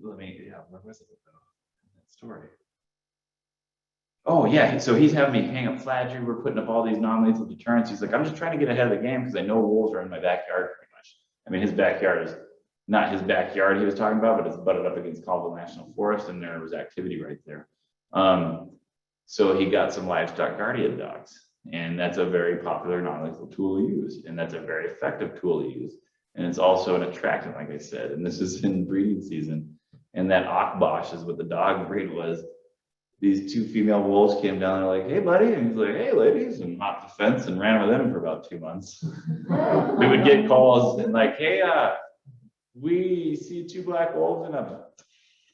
where was it? That story. Oh yeah, so he's having me hang up fladry. We're putting up all these non-lethal deterrents. He's like, I'm just trying to get ahead of the game because I know wolves are in my backyard pretty much. I mean, his backyard is not his backyard he was talking about, but it's butted up against Colville National Forest, and there was activity right there. So he got some livestock guardian dogs, and that's a very popular non-lethal tool to use, and that's a very effective tool to use. And it's also an attractant, like I said, and this is in breeding season. And that Akbosh is what the dog breed was. These 2 female wolves came down, they're like, hey buddy, and he's like, hey ladies, and hopped the fence and ran with them for about 2 months. We would get calls and like, hey, we see 2 black wolves and a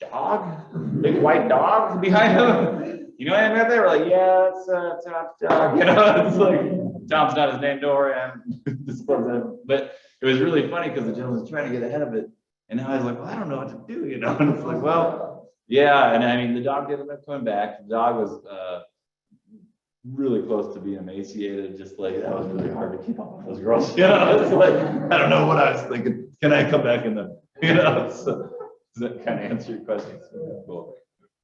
dog, big white dog behind them. You know anything about that? We're like, yeah, it's Tom's dog. You know, it's like Tom's not his name, don't worry, I'm disclosing him. But it was really funny because the gentleman was trying to get ahead of it. And now I was like, well, I don't know what to do, you know. And it's like, well, yeah. And I mean, the dog didn't end up coming back. The dog was really close to being emaciated, just like that was really hard to keep up with those girls. You know, it's like, I don't know what I was thinking. Can I come back in the, you know? So, does that kind of answer your question? Cool.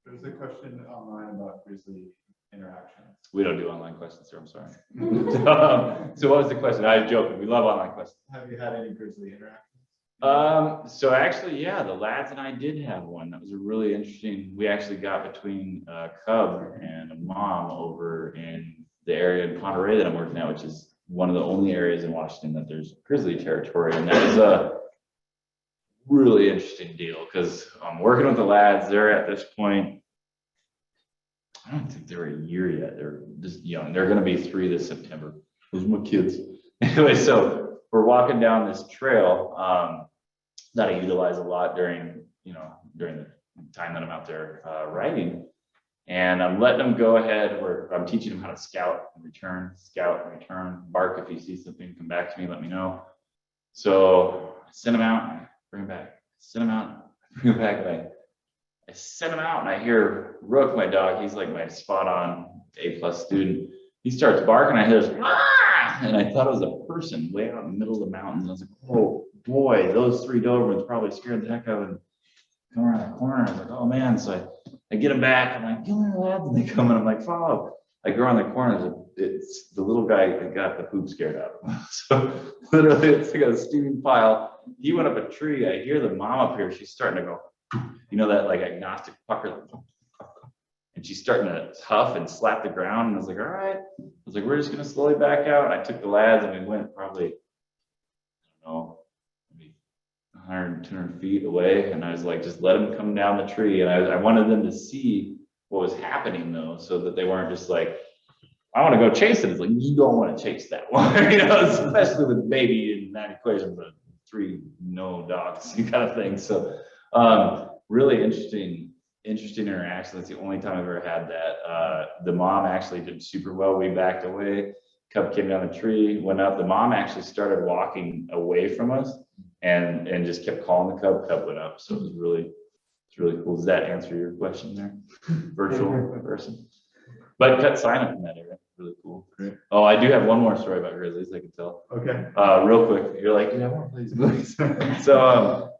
There's a question online about grizzly interactions.
We don't do online questions, sir. I'm sorry. So what was the question? I was joking. We love online questions.
Have you had any grizzly interactions?
So actually, yeah, the lads and I did have one. That was a really interesting. We actually got between a cub and a mom over in the area in Monterey that I'm working at, which is one of the only areas in Washington that there's grizzly territory, and that is a really interesting deal because I'm working with the lads. They're at this point, I don't think they're a year yet. They're just young. They're going to be 3 this September. Those are my kids. Anyway, so we're walking down this trail that I utilize a lot during the time that I'm out there riding. And I'm letting them go ahead where I'm teaching them how to scout and return, bark if you see something, come back to me, let me know. So I send them out, bring them back, send them out, bring them back. And I send them out and I hear Rook, my dog, he's like my spot on A+ student. He starts barking, I hear this, ah! And I thought it was a person way out in the middle of the mountains. I was like, oh boy, those 3 Dobermans probably scared the heck out of him. Come around the corner. I was like, oh man. So I get them back. I'm like, come here, lads. And they come and I'm like, follow. I go around the corner. It's the little guy that got the poop scared out of him. So literally, it's like a steaming pile. He went up a tree. I hear the mom up here. She's starting to go, you know, that like agnostic pucker. And she's starting to huff and slap the ground. And I was like, all right. I was like, we're just going to slowly back out. And I took the lads and we went probably, I don't know, maybe 100, 200 feet away. And I was like, just let them come down the tree. And I wanted them to see what was happening though, so that they weren't just like, I want to go chase it. It's like, you don't want to chase that one, you know, especially with baby in that equation, but 3 no dogs kind of thing. So really interesting interaction. That's the only time I've ever had that. The mom actually did super well. We backed away. Cub came down the tree, went up. The mom actually started walking away from us and just kept calling the cub. Cub went up. So it was really cool. Does that answer your question there? Virtual person. But cut sign up in that area. Really cool.
Great.
Oh, I do have one more story about grizzlies, I can tell.
Okay.
Real quick. You're like, yeah, more please. So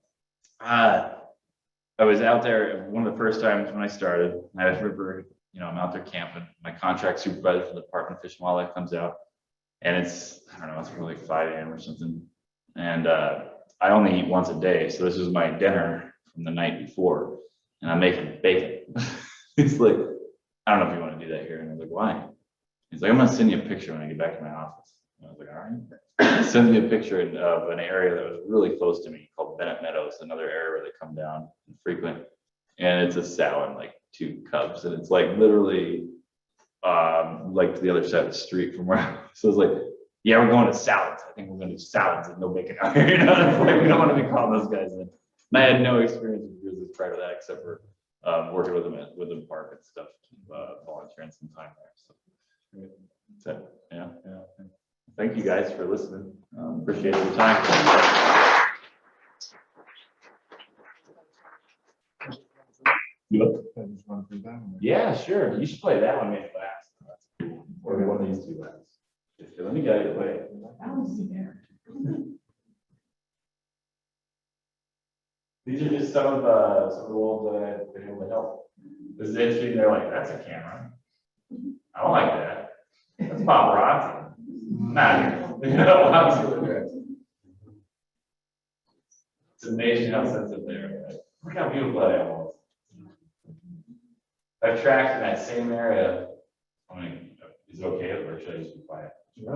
I was out there one of the first times when I started. I remember, I'm out there camping. My contract supervisor for the Department of Fish and Wildlife comes out, and it's probably like 5 a.m. or something. And I only eat once a day, so this was my dinner from the night before, and I'm making bacon. He's like, I don't know if you want to do that here. And I was like, why? He's like, I'm gonna send you a picture when I get back to my office. I was like, all right. Sends me a picture of an area that was really close to me called Bennett Meadows, another area where they come down and frequent. And it's a sow and like 2 cubs. And it's like literally like to the other side of the street from where so it's like, yeah, we're going to salads. I think we're going to do salads and no bacon out here. You know, it's like we don't want to be calling those guys in. And I had no experience with grizzlies prior to that, except for working with them at park and stuff, volunteering some time there. So yeah. Thank you guys for listening. Appreciate your time. Yeah, sure. You should play that one maybe last. Or one of these 2 last. Let me get it play. These are just some of the wolves that I've been able to help. This is interesting. They're like, that's a camera. I don't like that. That's paparazzi. Not here. It's amazing how sensitive they are. Look how beautiful that animal is. I've tracked in that same area. I mean, is it okay or should I just be quiet?
Play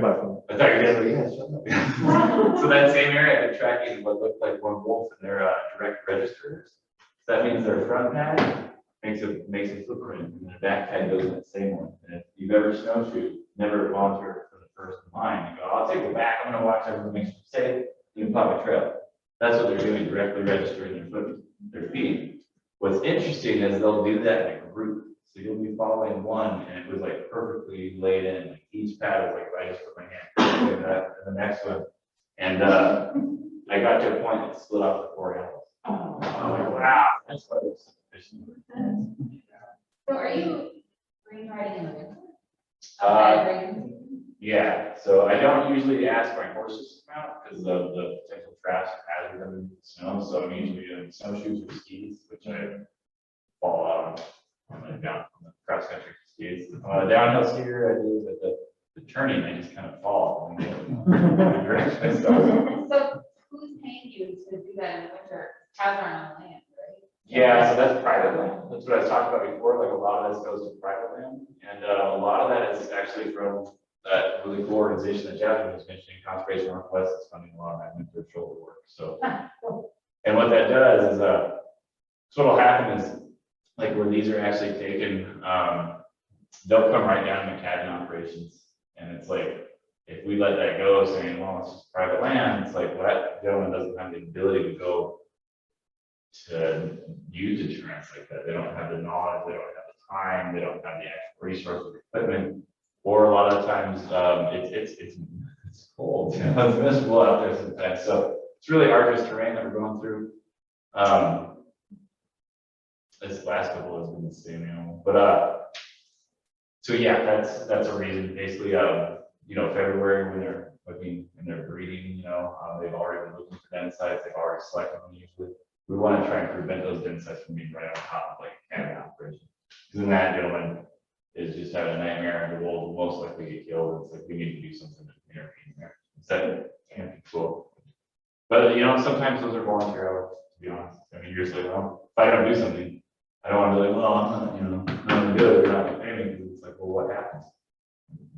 by phone.
I thought you guys were, yes. So that same area, they're tracking what looked like one wolf in their direct registers. So that means their front tag makes a footprint, and their back tag goes in that same one. And if you've ever snowshoed, never volunteered for the first in line, you go, I'll take it back, I'm gonna watch everyone make sure it's safe, you can pop a trail. That's what they're doing, directly registering their feet. What's interesting is they'll do that in a group. So you'll be following one, and it was like perfectly laid in. Like each pad was like, I just put my hand like that, and the next one. And I got to a point that split off the 4 animals. I'm like, wow, that's what it's efficient.
So are you green riding in the winter?
Yeah, so I don't usually ask my horses to come out because of the potential trash hazard of the snow. So I'm usually doing snowshoes or skis, which I fall out on the cross country skis. Downhill skier, I do, but the turning, I just kind of fall in the direction.
So who's paying you to do that in the winter? Cows aren't on the land, right?
Yeah, so that's private land. That's what I was talking about before. Like a lot of this goes to private land, and a lot of that is actually from that really cool organization that Jasmine was mentioning, Conservation Northwest, is funding a lot of that winter shoulder work. So, and what that does is, so what'll happen is, like where these are actually taken, they'll come right down to cabin operations, and it's like, if we let that go, saying, well, it's just private land, it's like, well, that gentleman doesn't have the ability to go to use insurance like that. They don't have the knowledge, they don't have the time, they don't have the actual resources, equipment, or a lot of times it's cold, you know, it's miserable out there sometimes. So it's really arduous terrain that we're going through. This last couple has been the same animal, but so yeah, that's a reason. Basically, you know, February when they're looking and they're breeding, you know, they've already been looking for den sites, they've already selected them usually. We want to try and prevent those den sites from being right on top of like cabin operation. Because then that gentleman is just having a nightmare and the wolves will most likely get killed. It's like we need to do something to intervene there. Instead, can't be cool. But you know, sometimes those are volunteer hours, to be honest. I mean, you're just like, well, if I don't do something, I don't want to be like, well, I'm not, you know, not gonna do it, you're not gonna pay me, because it's like, well, what happens?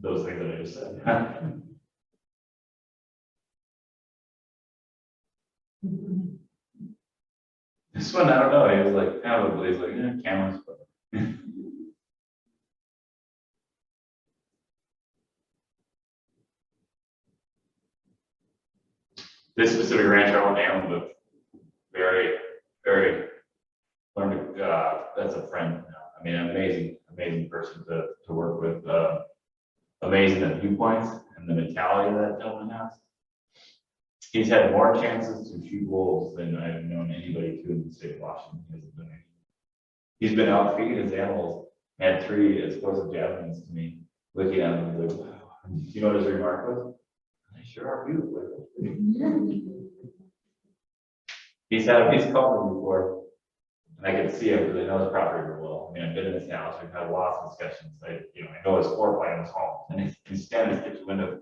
Those things that I just said. This one, I don't know. He was like, kind of, he's like, yeah, cameras. But this specific ranch I went down with, very, very learned. That's a friend. I mean, amazing person to work with. Amazing at viewpoints and the mentality that gentleman has. He's had more chances to shoot wolves than I've known anybody to in the state of Washington. He's been out feeding his animals, had 3 explosive javelins to me, looking at them like, wow. You know what his remark was? They sure are beautiful. He's called me before, and I can see him because I know his property real well. I mean, I've been in his house, we've had lots of discussions. I know his floor plan in his home, and he's standing in his kitchen window.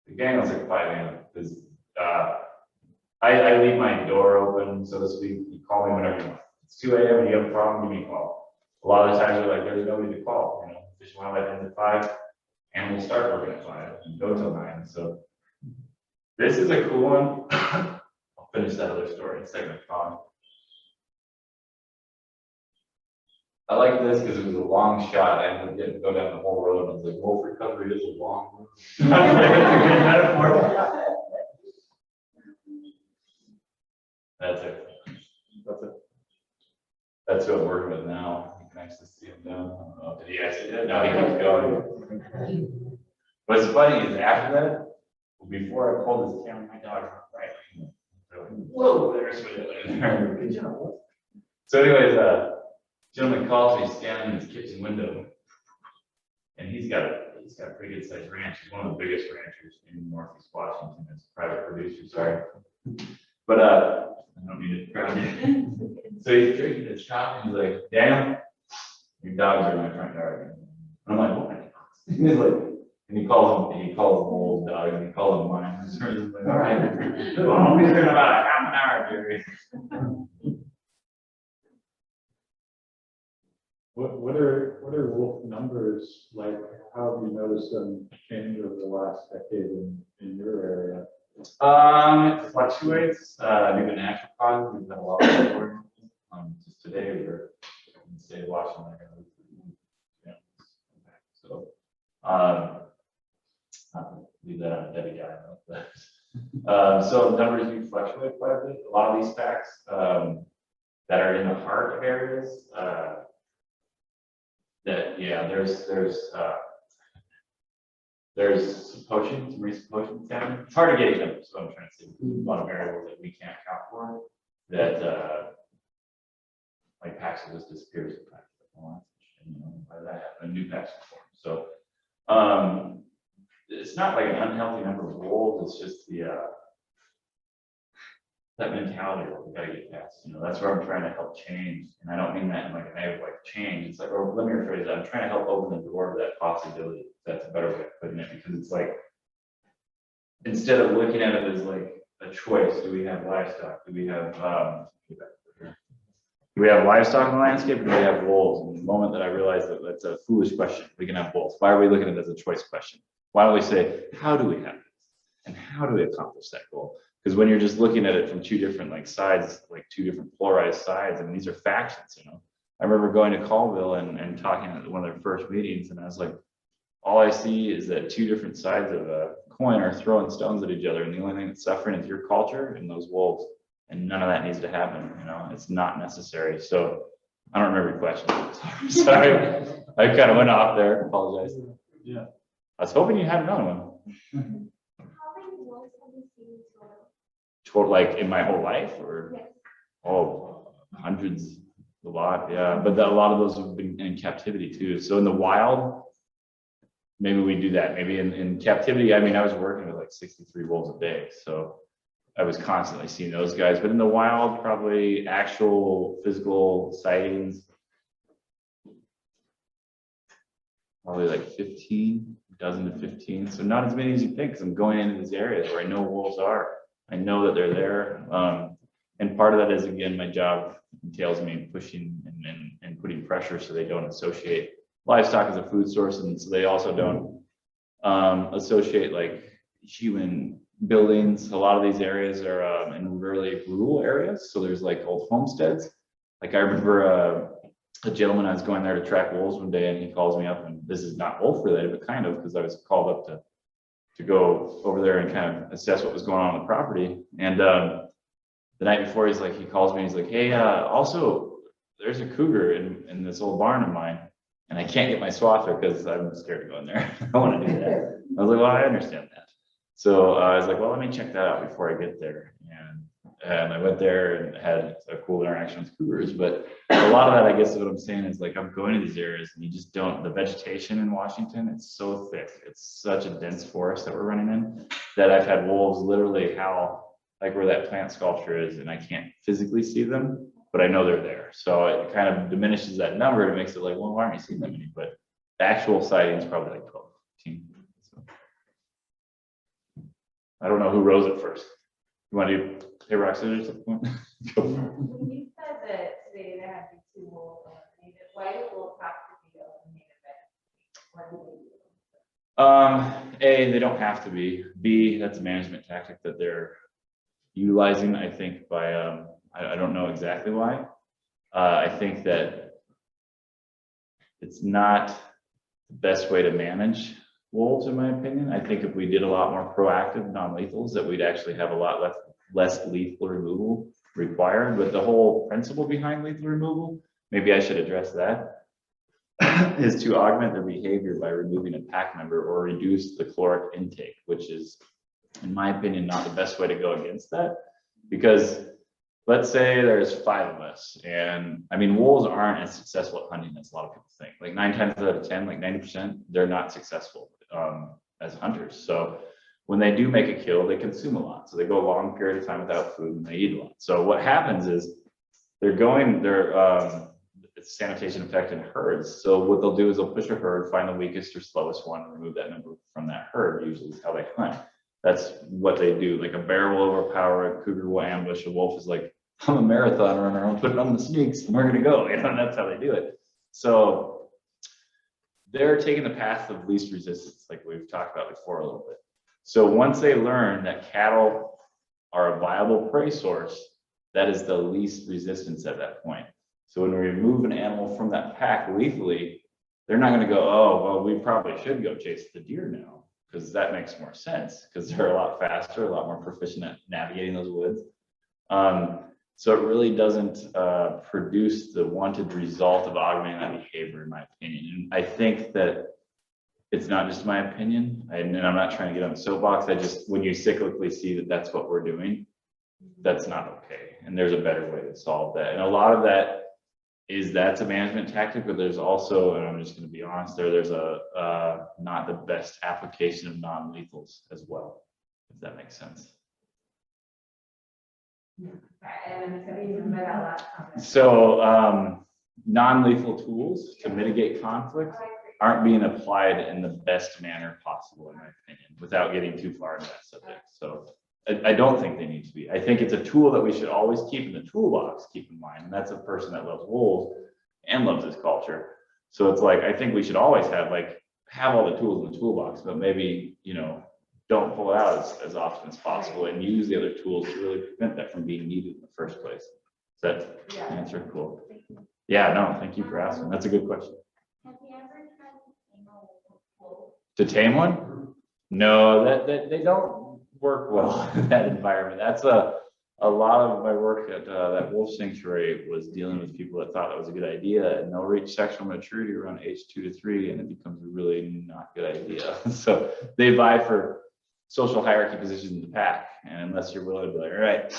The gang was like 5 a.m. because I leave my door open, so to speak. You call me whenever you want. It's 2 a.m. and you have a problem, give me a call. A lot of the times they're like, there's nobody to call. You know, Fish and Wildlife ends at 5, and we'll start working at 5 and go till 9. So this is a cool one. I'll finish that other story in segment 5. I like this because it was a long shot. I ended up getting to go down the whole road. And I was like, wolf recovery is a long road. That's a good metaphor. That's it. That's who I'm working with now. You can actually see him now. Oh, did he actually? No, he keeps going. What's funny is after that, before I pulled this camera, my dog was right. They're like, whoa, there's good job. So, anyways, gentleman calls me standing in his kitchen window, and he's got a pretty good sized ranch. He's one of the biggest ranchers in Northeast Washington. It's a private producer, sorry. But I don't need to crowd you. So he's drinking his coffee, and he's like, "Damn, your dogs are in my front yard." And I'm like, "What?" He's like, and he calls them wolves dogs, and he calls them mine. So he's like, "All right, well, I'll be there in about a half an hour, Jerry."
What are wolf numbers like? How have you noticed them change over the last decade in your area?
It fluctuates due to natural causes. We've had a lot of work. Just today we were in the state of Washington. Yeah. So leave that on Debbie guy. So numbers do fluctuate quite a bit. A lot of these facts that are in the heart of areas. There's some potions, some recent potions down. It's hard to get them, so I'm trying to say there's a lot of variables that we can't account for that like Paxil just disappears in practice. You know, by that a new Paxil form. So it's not like an unhealthy number of wolves, it's just the that mentality that we gotta get past. You know, that's where I'm trying to help change. And I don't mean that in like a negative like change. It's like, or let me rephrase that. I'm trying to help open the door to that possibility. That's a better way of putting it, because it's like instead of looking at it as like a choice, do we have livestock? Do we have livestock in the landscape, or do we have wolves? And the moment that I realized that that's a foolish question, we can have wolves. Why are we looking at it as a choice question? Why don't we say, how do we have this? And how do we accomplish that goal? Because when you're just looking at it from two different like sides, like two different polarized sides, I mean, these are factions, you know. I remember going to Colville and talking at one of their first meetings, and I was like, all I see is that two different sides of a coin are throwing stones at each other, and the only thing that's suffering is your culture and those wolves, and none of that needs to happen. You know, it's not necessary. So I don't remember your question. Sorry, I kind of went off there. Apologize.
Yeah.
I was hoping you had another one.
How many wolves have you seen total?
Total, like in my whole life, or
Yes.
oh, hundreds, a lot, yeah. But a lot of those have been in captivity too. So in the wild, maybe we do that. Maybe in captivity, I mean, I was working with like 63 wolves a day, so I was constantly seeing those guys. But in the wild, probably actual physical sightings, probably like 15, a dozen to 15. So not as many as you think, because I'm going into these areas where I know wolves are. I know that they're there. And part of that is, again, my job entails me pushing and putting pressure so they don't associate livestock as a food source. And so they also don't associate like human buildings. A lot of these areas are in really rural areas. So there's like old homesteads. Like I remember a gentleman, I was going there to track wolves one day, and he calls me up, and this is not wolf related, but kind of, because I was called up to go over there and kind of assess what was going on the property. And the night before, he calls me, he's like, hey, also there's a cougar in this old barn of mine, and I can't get my swather because I'm scared to go in there. I don't want to do that. I was like, well, I understand that. So I was like, well, let me check that out before I get there. And I went there and had a cool interaction with cougars. But a lot of that, I guess what I'm saying is like, I'm going to these areas and you just don't, the vegetation in Washington, it's so thick. It's such a dense forest that we're running in that I've had wolves literally howl like where that plant sculpture is, and I can't physically see them, but I know they're there. So it kind of diminishes that number. It makes it like, well, why aren't you seeing them any? But the actual sighting is probably like 12, 15. So I don't know who rose it first. You want to do hey, rock scissors at the point? Go for it.
When you said that today there had been 2 wolves, why do wolves have to be a native vegetarian? What do they do?
A, they don't have to be. B, that's a management tactic that they're utilizing, I think, by, I don't know exactly why. I think that it's not the best way to manage wolves, in my opinion. I think if we did a lot more proactive non-lethals, that we'd actually have a lot less lethal removal required. But the whole principle behind lethal removal, maybe I should address that, is to augment their behavior by removing a pack member or reduce the caloric intake, which is, in my opinion, not the best way to go against that. Because let's say there's 5 of us, and I mean, wolves aren't as successful at hunting as a lot of people think. Like 9 times out of 10, like 90%, they're not successful as hunters. So when they do make a kill, they consume a lot. So they go a long period of time without food and they eat a lot. So what happens is it's sanitation effect in herds. So what they'll do is they'll push a herd, find the weakest or slowest one, and remove that number from that herd. Usually is how they hunt. That's what they do. Like a bear will overpower, a cougar will ambush, a wolf is like, I'm a marathon runner, I'll put it on the sneaks and we're gonna go. You know, and that's how they do it. So they're taking the path of least resistance, like we've talked about before a little bit. So once they learn that cattle are a viable prey source, that is the least resistance at that point. So when we remove an animal from that pack lethally, they're not going to go, oh, well, we probably should go chase the deer now, because that makes more sense, because they're a lot faster, a lot more proficient at navigating those woods. So it really doesn't produce the wanted result of augmenting that behavior, in my opinion. And I think that it's not just my opinion, and I'm not trying to get on the soapbox. I just, when you cyclically see that that's what we're doing, that's not okay. And there's a better way to solve that. And a lot of that that's a management tactic, but there's also, and I'm just going to be honest, there's a not the best application of non-lethals as well, if that makes sense. So non-lethal tools to mitigate conflict aren't being applied in the best manner possible, in my opinion, without getting too far into that subject. So I don't think they need to be. I think it's a tool that we should always keep in the toolbox, keep in mind. And that's a person that loves wolves and loves this culture. So it's like, I think we should always have all the tools in the toolbox, but maybe, don't pull it out as often as possible and use the other tools to really prevent that from being needed in the first place. Does that answer? Cool. Yeah, no, thank you for asking. That's a good question.
Have you ever tried to tame a wolf?
To tame one? No, that they don't work well in that environment. That's a lot of my work at that wolf sanctuary was dealing with people that thought that was a good idea, and they'll reach sexual maturity around age 2 to 3, and it becomes a really not good idea. So they vie for social hierarchy positions in the pack, and unless you're willing to be like, all right,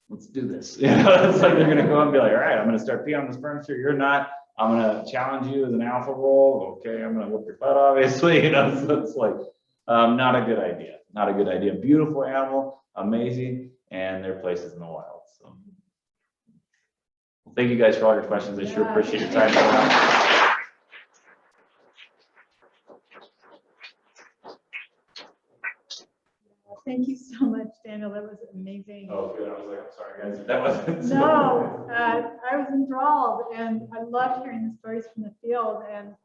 let's do this. It's like they're gonna go and be like, all right, I'm gonna start peeing on this furniture. You're not. I'm gonna challenge you as an alpha role. Okay, I'm gonna whoop your butt, obviously. So it's like not a good idea. Not a good idea. Beautiful animal, amazing, and their place is in the wild. So, well, thank you guys for all your questions. I sure appreciate your time.
Thank you so much, Daniel. That was amazing.
Oh, good. I was like, I'm sorry, guys. That wasn't.
No, I was enthralled, and I loved hearing the stories from the field. And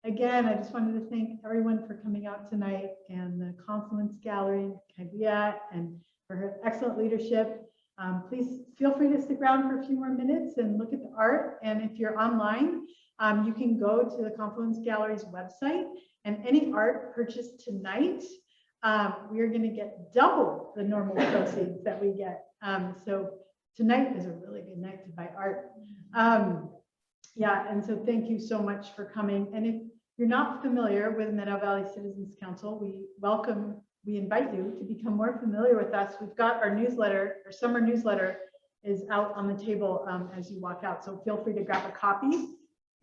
again, I just wanted to thank everyone for coming out tonight, and the Confluence Gallery, Kavia, and for her excellent leadership. Please feel free to stick around for a few more minutes and look at the art. And if you're online, you can go to the Confluence Gallery's website, and any art purchased tonight, we are going to get double the normal proceeds that we get. So tonight is a really good night to buy art. Yeah, and so thank you so much for coming. And if you're not familiar with Meadow Valley Citizens Council, we invite you to become more familiar with us. We've got our newsletter, our summer newsletter is out on the table as you walk out. So feel free to grab a copy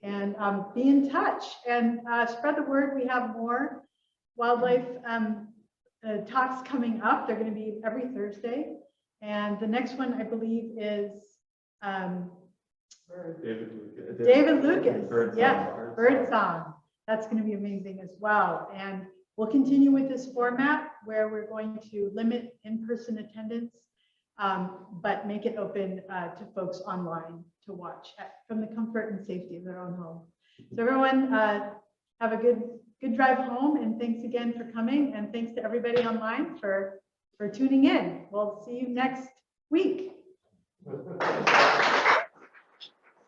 and be in touch and spread the word. We have more wildlife talks coming up. They're going to be every Thursday. And the next one, I believe, is David Lucas. Birdsong. That's going to be amazing as well. And we'll continue with this format where we're going to limit in-person attendance, but make it open to folks online to watch from the comfort and safety of their own home. So everyone, have a good drive home, and thanks again for coming, and thanks to everybody online for tuning in. We'll see you next week.